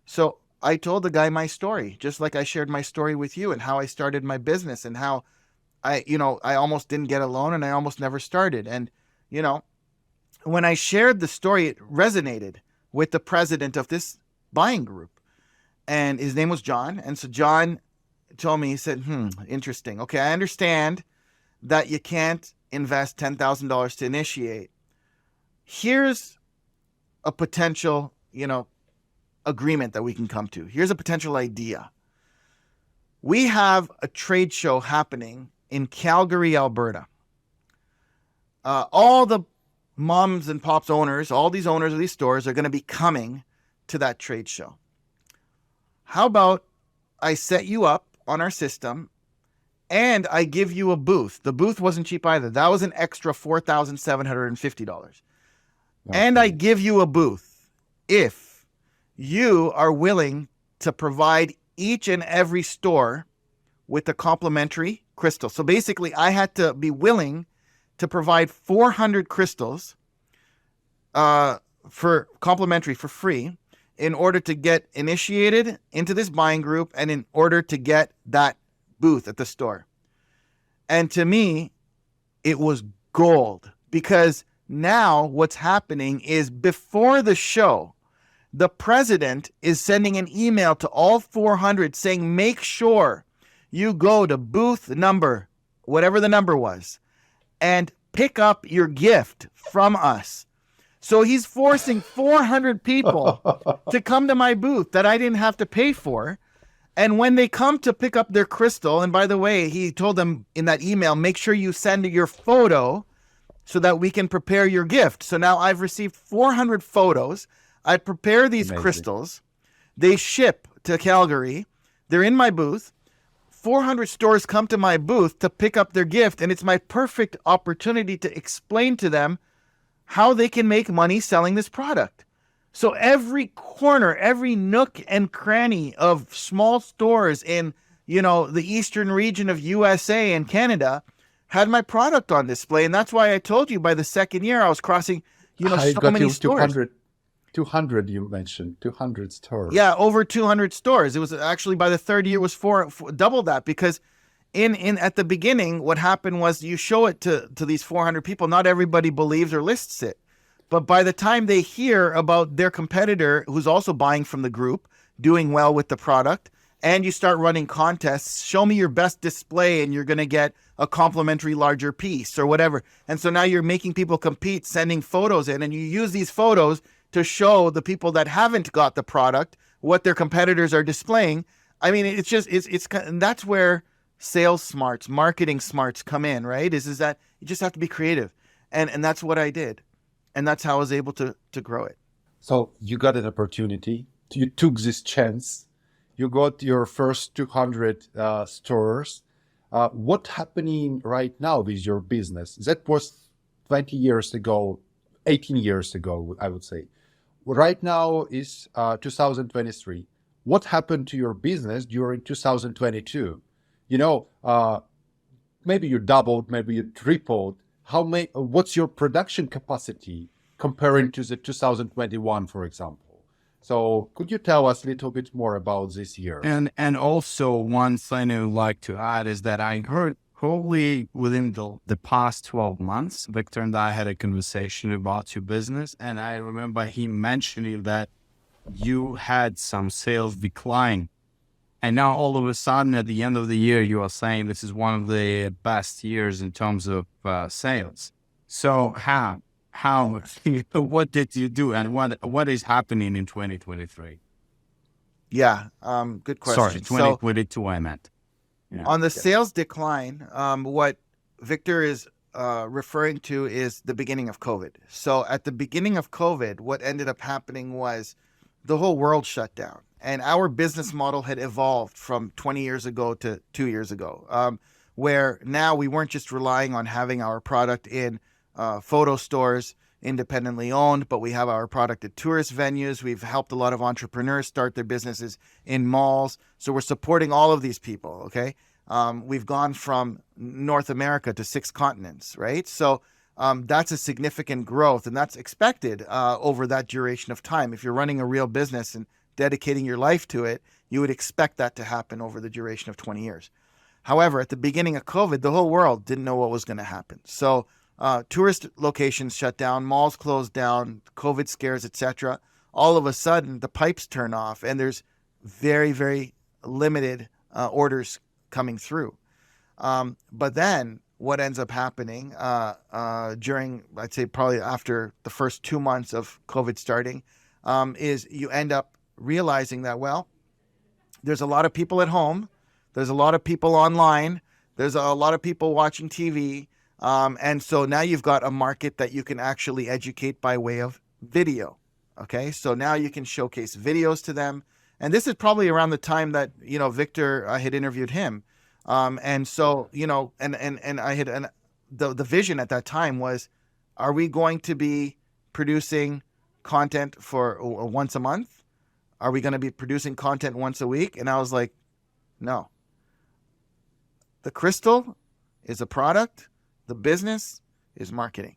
So I told the guy my story, just like I shared my story with you and how I started my business and how I almost didn't get a loan and I almost never started. And, when I shared the story, it resonated with the president of this buying group. And his name was John. And so John told me, he said, interesting. Okay, I understand that you can't invest $10,000 to initiate. Here's a potential, agreement that we can come to. Here's a potential idea. We have a trade show happening in Calgary, Alberta. All the moms and pops owners, all these owners of these stores are going to be coming to that trade show. How about I set you up on our system and I give you a booth? The booth wasn't cheap either. That was an extra $4,750. Okay. And I give you a booth if you are willing to provide each and every store with a complimentary crystal. So basically, I had to be willing to provide 400 crystals for complimentary, for free, in order to get initiated into this buying group and in order to get that booth at the store. And to me, it was gold, because now what's happening is before the show, the president is sending an email to all 400 saying, make sure you go to booth number, whatever the number was, and pick up your gift from us. So he's forcing 400 people to come to my booth that I didn't have to pay for. And when they come to pick up their crystal, and by the way, he told them in that email, make sure you send your photo so that we can prepare your gift. So now I've received 400 photos. I prepare these crystals. They ship to Calgary. They're in my booth. 400 stores come to my booth to pick up their gift, and it's my perfect opportunity to explain to them how they can make money selling this product. So every corner, every nook and cranny of small stores in, the eastern region of USA and Canada had my product on display. And that's why I told you by the second year I was crossing, so many stores. 200 you mentioned, 200 stores. Yeah, over 200 stores. It was actually by the third year was double that, because in at the beginning, what happened was you show it to these 400 people. Not everybody believes or lists it. But by the time they hear about their competitor who's also buying from the group, doing well with the product, and you start running contests, show me your best display and you're going to get a complimentary larger piece or whatever. And so now you're making people compete, sending photos in, and you use these photos to show the people that haven't got the product what their competitors are displaying. I mean, and that's where sales smarts, marketing smarts come in, right? Is that you just have to be creative. And that's what I did. And that's how I was able to grow it. So you got an opportunity. You took this chance. You got your first 200 stores. What's happening right now with your business? That was 20 years ago, 18 years ago, I would say. Right now is 2023. What happened to your business during 2022? Maybe you doubled, maybe you tripled. What's your production capacity comparing to the 2021, for example? So could you tell us a little bit more about this year? And also one thing I would like to add is that I heard probably within the past 12 months, Victor and I had a conversation about your business. And I remember he mentioning that you had some sales decline. And now all of a sudden at the end of the year, you are saying this is one of the best years in terms of sales. So what did you do, and what is happening in 2023? Yeah, good Sorry, question. 2022 I meant. Yeah. On the sales decline, what Victor is referring to is the beginning of COVID. So at the beginning of COVID, what ended up happening was the whole world shut down. And our business model had evolved from 20 years ago to 2 years ago, where now we weren't just relying on having our product in photo stores, independently owned, but we have our product at tourist venues. We've helped a lot of entrepreneurs start their businesses in malls. So we're supporting all of these people, okay? We've gone from North America to 6 continents, right? So that's a significant growth, and that's expected over that duration of time. If you're running a real business and dedicating your life to it, you would expect that to happen over the duration of 20 years. However, at the beginning of COVID, the whole world didn't know what was going to happen. So tourist locations shut down, malls closed down, COVID scares, etc. All of a sudden, the pipes turn off, and there's very, very limited orders coming through. But then what ends up happening during, I'd say probably after the first 2 months of COVID starting, is you end up realizing that, well, there's a lot of people at home, there's a lot of people online, there's a lot of people watching TV, and so now you've got a market that you can actually educate by way of video. Okay, so now you can showcase videos to them, and this is probably around the time that Victor, I had interviewed him, and so and I had the vision at that time was, are we going to be producing content for once a month? Are we going to be producing content once a week? And I was like, no. The crystal is a product. The business is marketing.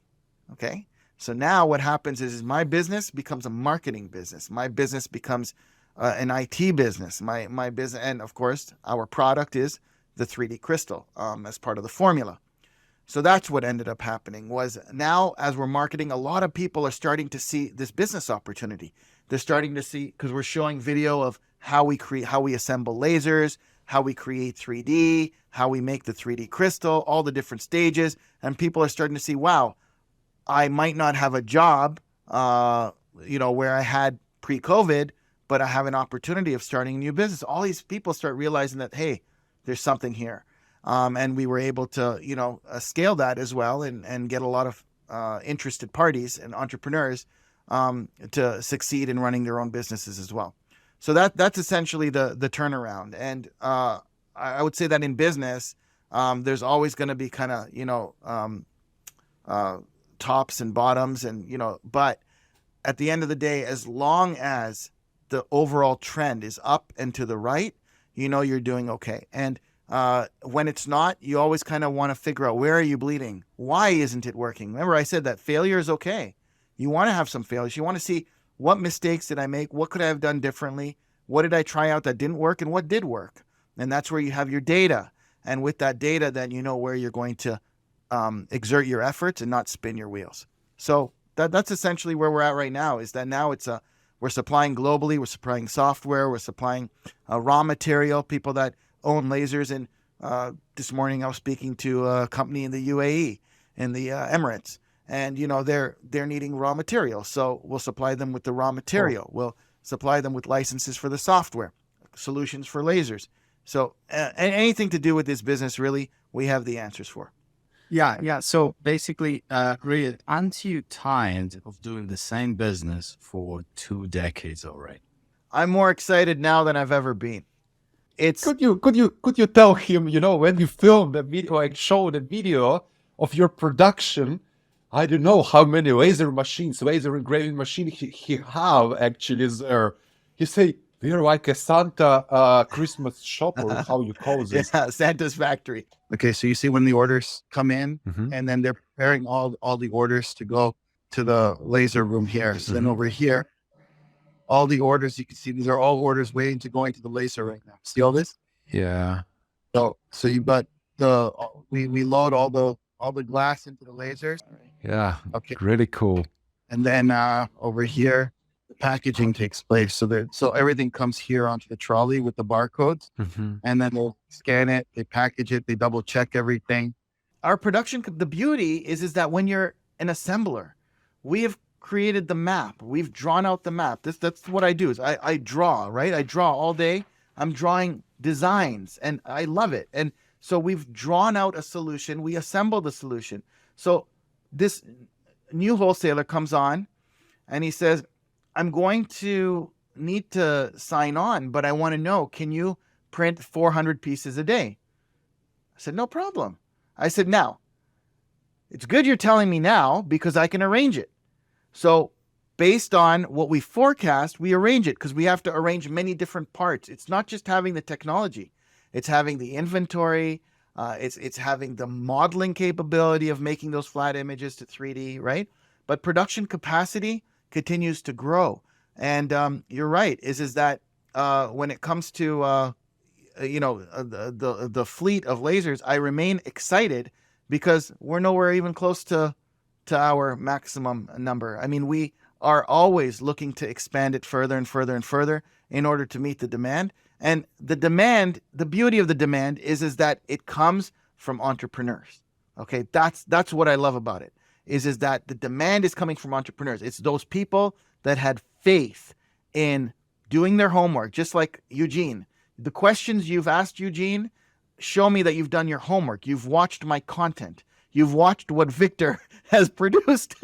Okay. So now what happens is my business becomes a marketing business. My business becomes an IT business. My business, and of course, our product is the 3D crystal as part of the formula. So that's what ended up happening was now as we're marketing, a lot of people are starting to see this business opportunity. They're starting to see, because we're showing video of how we assemble lasers, how we create 3D, how we make the 3D crystal, all the different stages. And people are starting to see, wow, I might not have a job, where I had pre-COVID, but I have an opportunity of starting a new business. All these people start realizing that, hey, there's something here. And we were able to, scale that as well and get a lot of interested parties and entrepreneurs to succeed in running their own businesses as well. So that's essentially the turnaround. And I would say that in business, there's always going to be kind of, tops and bottoms and, but at the end of the day, as long as the overall trend is up and to the right, you're doing okay. And when it's not, you always kind of want to figure out, where are you bleeding? Why isn't it working? Remember, I said that failure is okay. You want to have some failures. You want to see, what mistakes did I make? What could I have done differently? What did I try out that didn't work, and what did work? And that's where you have your data. And with that data, then you know where you're going to exert your efforts and not spin your wheels. So that's essentially where we're at right now, is that now we're supplying globally, we're supplying software, we're supplying raw material, people that own lasers. And this morning I was speaking to a company in the UAE, in the Emirates, and they're needing raw material. So we'll supply them with the raw material. Cool. We'll supply them with licenses for the software, solutions for lasers. So anything to do with this business, really, we have the answers for. Yeah. So basically, Riyaz, aren't you tired of doing the same business for 2 decades already? I'm more excited now than I've ever been. Could you tell him, when you film the video, like show the video of your production, I don't know how many laser engraving machines he have actually there. He say, we're like a Santa Christmas shop, or how you call this? Yeah, Santa's factory. Okay, so you see when the orders come in, and then they're preparing all the orders to go to the laser room here. So then over here, all the orders. You can see these are all orders waiting to go into the laser right now. See all this? Yeah. So you've got we load all the glass into the lasers. Yeah. Okay. Really cool. And then over here, the packaging takes place. So everything comes here onto the trolley with the barcodes, and then they'll scan it, they package it, they double check everything. Our production, the beauty is that when you're an assembler, we have created the map. We've drawn out the map. That's what I do is I draw, right? I draw all day. I'm drawing designs and I love it. And so we've drawn out a solution. We assemble the solution. So this new wholesaler comes on and he says, I'm going to need to sign on, but I want to know, can you print 400 pieces a day? I said, no problem. I said, now, it's good you're telling me now because I can arrange it. So based on what we forecast, we arrange it because we have to arrange many different parts. It's not just having the technology. It's having the inventory. It's having the modeling capability of making those flat images to 3D, right? But production capacity continues to grow. And you're right, is that when it comes to the fleet of lasers, I remain excited because we're nowhere even close to our maximum number. I mean, we are always looking to expand it further and further and further in order to meet the demand. And the demand, the beauty of the demand is that it comes from entrepreneurs. Okay, that's what I love about it. Is that the demand is coming from entrepreneurs. It's those people that had faith in doing their homework, just like Eugene. The questions you've asked Eugene show me that you've done your homework. You've watched my content. You've watched what Victor has produced,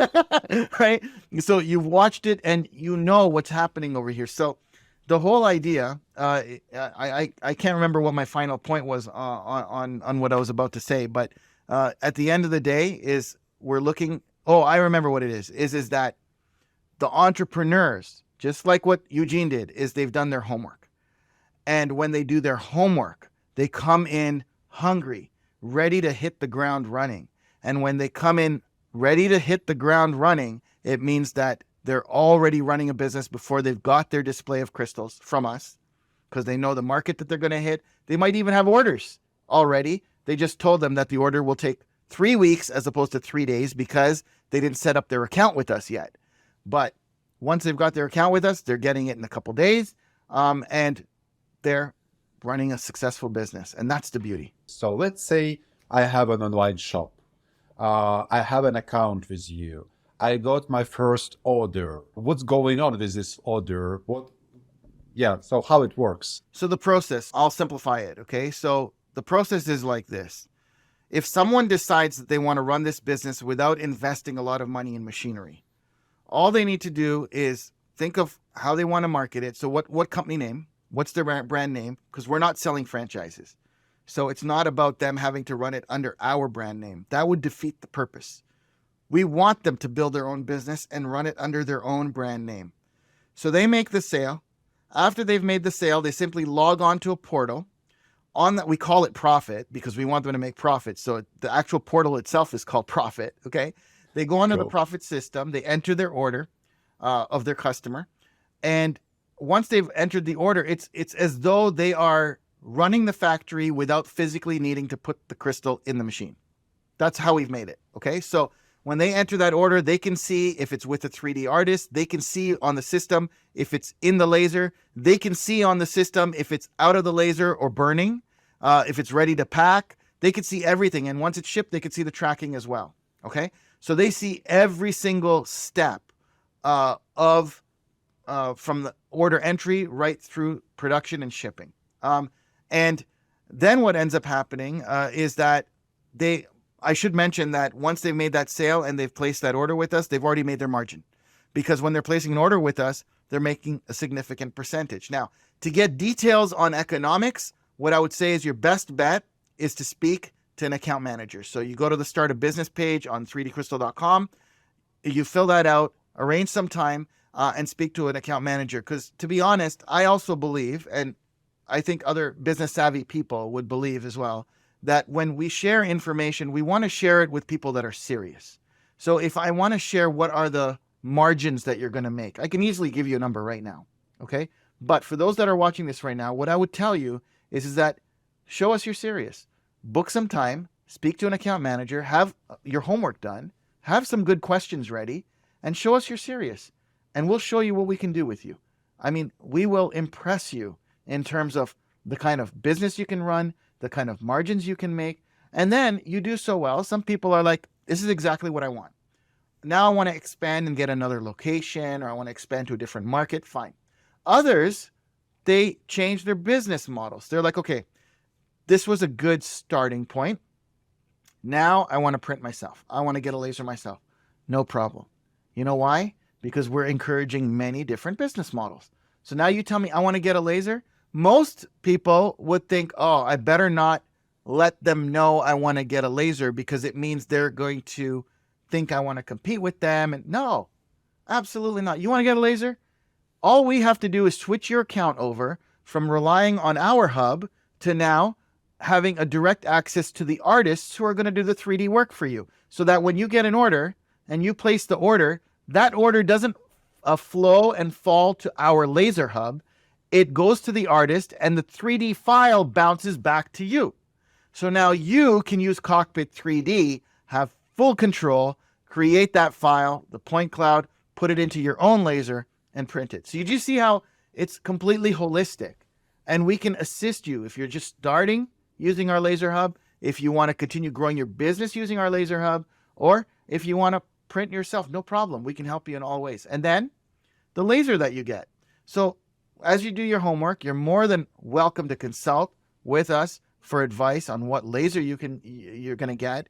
right? So you've watched it and you know what's happening over here. So the whole idea, I can't remember what my final point was on what I was about to say, but at the end of the day is we're looking, I remember what it is that the entrepreneurs, just like what Eugene did, is they've done their homework. And when they do their homework, they come in hungry, ready to hit the ground running. And when they come in ready to hit the ground running, it means that they're already running a business before they've got their display of crystals from us, because they know the market that they're going to hit. They might even have orders already. They just told them that the order will take 3 weeks as opposed to 3 days because they didn't set up their account with us yet. But once they've got their account with us, they're getting it in a couple days, and they're running a successful business. And that's the beauty. So let's say I have an online shop. I have an account with you. I got my first order. What's going on with this order? So how it works? So the process, I'll simplify it, okay? So the process is like this. If someone decides that they want to run this business without investing a lot of money in machinery, all they need to do is think of how they want to market it. So what company name? What's their brand name? Because we're not selling franchises. So it's not about them having to run it under our brand name. That would defeat the purpose. We want them to build their own business and run it under their own brand name. So they make the sale. After they've made the sale, they simply log on to a portal. On that, we call it Profit because we want them to make profit. So the actual portal itself is called Profit, okay? They go onto the Profit system. They enter their order of their customer. And once they've entered the order, it's as though they are running the factory without physically needing to put the crystal in the machine. That's how we've made it, okay? So when they enter that order, they can see if it's with a 3D artist. They can see on the system if it's in the laser. They can see on the system if it's out of the laser or burning, if it's ready to pack. They can see everything. And once it's shipped, they can see the tracking as well, okay? So they see every single step from the order entry right through production and shipping. And then what ends up happening is that I should mention that once they've made that sale and they've placed that order with us, they've already made their margin. Because when they're placing an order with us, they're making a significant percentage. Now, to get details on economics, what I would say is your best bet is to speak to an account manager. So you go to the Start a Business page on 3dcrystal.com, you fill that out, arrange some time, and speak to an account manager. Because to be honest, I also believe, and I think other business savvy people would believe as well, that when we share information, we want to share it with people that are serious. So if I want to share what are the margins that you're going to make, I can easily give you a number right now. Okay. But for those that are watching this right now, what I would tell you is that show us you're serious. Book some time, speak to an account manager, have your homework done, have some good questions ready, and show us you're serious. And we'll show you what we can do with you. I mean, we will impress you in terms of the kind of business you can run, the kind of margins you can make. And then you do so well. Some people are like, this is exactly what I want. Now I want to expand and get another location, or I want to expand to a different market. Fine. Others, they change their business models. They're like, okay, this was a good starting point. Now I want to print myself. I want to get a laser myself. No problem. You know why? Because we're encouraging many different business models. So now you tell me I want to get a laser. Most people would think, oh, I better not let them know I want to get a laser because it means they're going to think I want to compete with them. And no, absolutely not. You want to get a laser? All we have to do is switch your account over from relying on our hub to now having a direct access to the artists who are going to do the 3D work for you. So that when you get an order and you place the order, that order doesn't flow and fall to our laser hub. It goes to the artist and the 3D file bounces back to you. So now you can use Cockpit 3D, have full control, create that file, the point cloud, put it into your own laser and print it. So you just see how it's completely holistic, and we can assist you if you're just starting using our laser hub, if you want to continue growing your business using our laser hub, or if you want to print yourself, no problem. We can help you in all ways. And then the laser that you get. So as you do your homework, you're more than welcome to consult with us for advice on what laser you're going to get.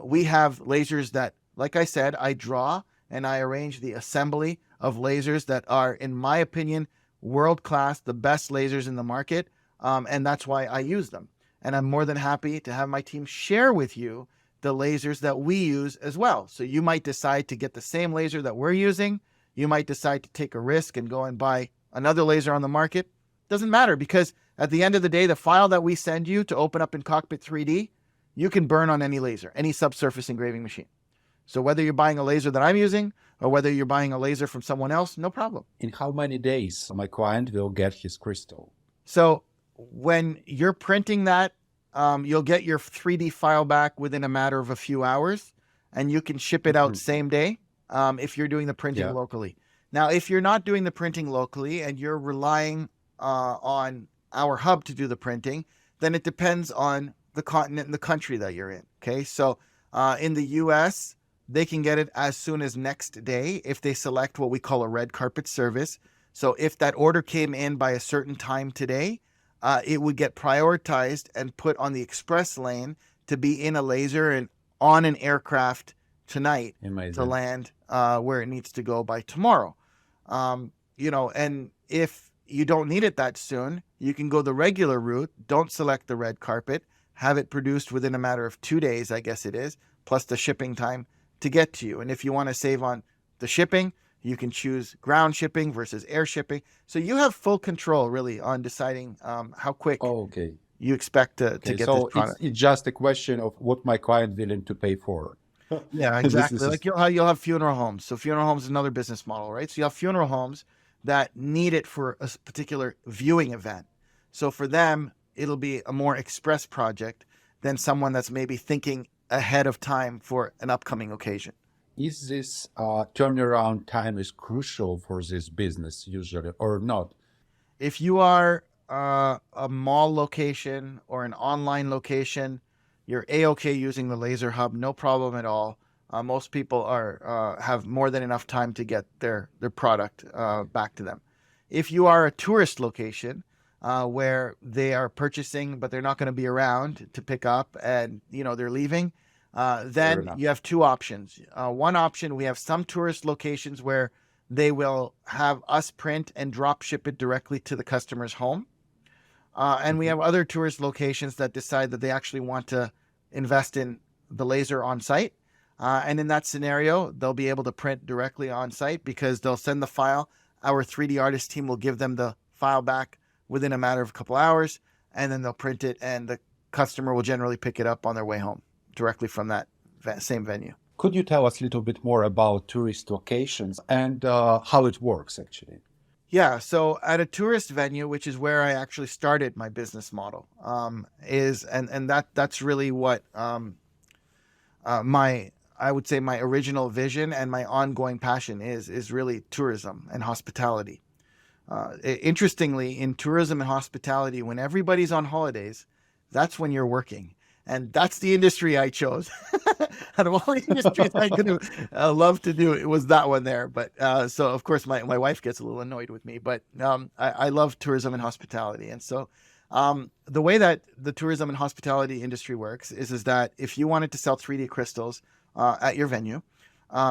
We have lasers that, like I said, I draw and I arrange the assembly of lasers that are, in my opinion, world-class, the best lasers in the market. And that's why I use them. And I'm more than happy to have my team share with you the lasers that we use as well. So you might decide to get the same laser that we're using. You might decide to take a risk and go and buy another laser on the market. Doesn't matter, because at the end of the day, the file that we send you to open up in Cockpit 3D, you can burn on any laser, any subsurface engraving machine. So whether you're buying a laser that I'm using or whether you're buying a laser from someone else, no problem. In how many days my client will get his crystal? So when you're printing that, you'll get your 3D file back within a matter of a few hours, and you can ship it out same day if you're doing the printing locally. Now, if you're not doing the printing locally and you're relying on our hub to do the printing, then it depends on the continent and the country that you're in. Okay, so in the US, they can get it as soon as next day if they select what we call a red carpet service. So if that order came in by a certain time today, it would get prioritized and put on the express lane to be in a laser and on an aircraft tonight to land where it needs to go by tomorrow. And if you don't need it that soon, you can go the regular route, don't select the red carpet, have it produced within a matter of 2 days, I guess it is, plus the shipping time to get to you. And if you want to save on the shipping, you can choose ground shipping versus air shipping. So you have full control really on deciding how quick you expect to get this product. It's just a question of what my client willing to pay for. Yeah, exactly. Like you'll have funeral homes. So funeral homes is another business model, right? So you have funeral homes that need it for a particular viewing event. So for them, it'll be a more express project than someone that's maybe thinking ahead of time for an upcoming occasion. Is this turnaround time is crucial for this business usually or not? If you are a mall location or an online location, you're A-okay using the laser hub, no problem at all. Most people have more than enough time to get their product back to them. If you are a tourist location where they are purchasing, but they're not going to be around to pick up and they're leaving, then you have two options. One option, we have some tourist locations where they will have us print and drop ship it directly to the customer's home. And we have other tourist locations that decide that they actually want to invest in the laser on site. And in that scenario, they'll be able to print directly on site because they'll send the file. Our 3D artist team will give them the file back within a matter of a couple hours, and then they'll print it, and the customer will generally pick it up on their way home directly from that same venue. Could you tell us a little bit more about tourist locations and how it works actually? Yeah, so at a tourist venue, which is where I actually started my business model, is and that's really what my I would say my original vision and my ongoing passion is really tourism and hospitality. Interestingly, in tourism and hospitality, when everybody's on holidays, that's when you're working. And that's the industry I chose. Out of all the industries I could have loved to do, it was that one there. But so, of course, my wife gets a little annoyed with me. But I love tourism and hospitality. And so the way that the tourism and hospitality industry works is that if you wanted to sell 3D crystals at your venue,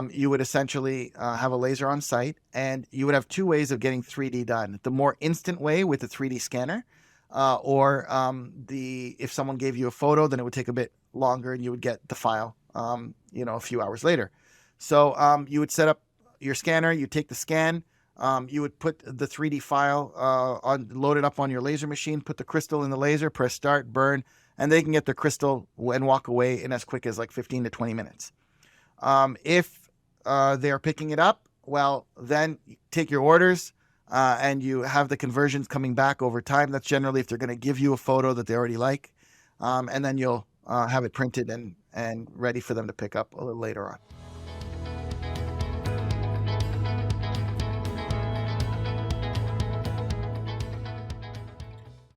you would essentially have a laser on site, and you would have two ways of getting 3D done. The more instant way with the 3D scanner, or the if someone gave you a photo, then it would take a bit longer, and you would get the file, a few hours later. So you would set up your scanner, you take the scan, you would put the 3D file load it up on your laser machine, put the crystal in the laser, press start, burn, and they can get the crystal and walk away in as quick as like 15 to 20 minutes. If they're picking it up, well, then you take your orders and you have the conversions coming back over time. That's generally if they're going to give you a photo that they already like, and then you'll have it printed and ready for them to pick up a little later on.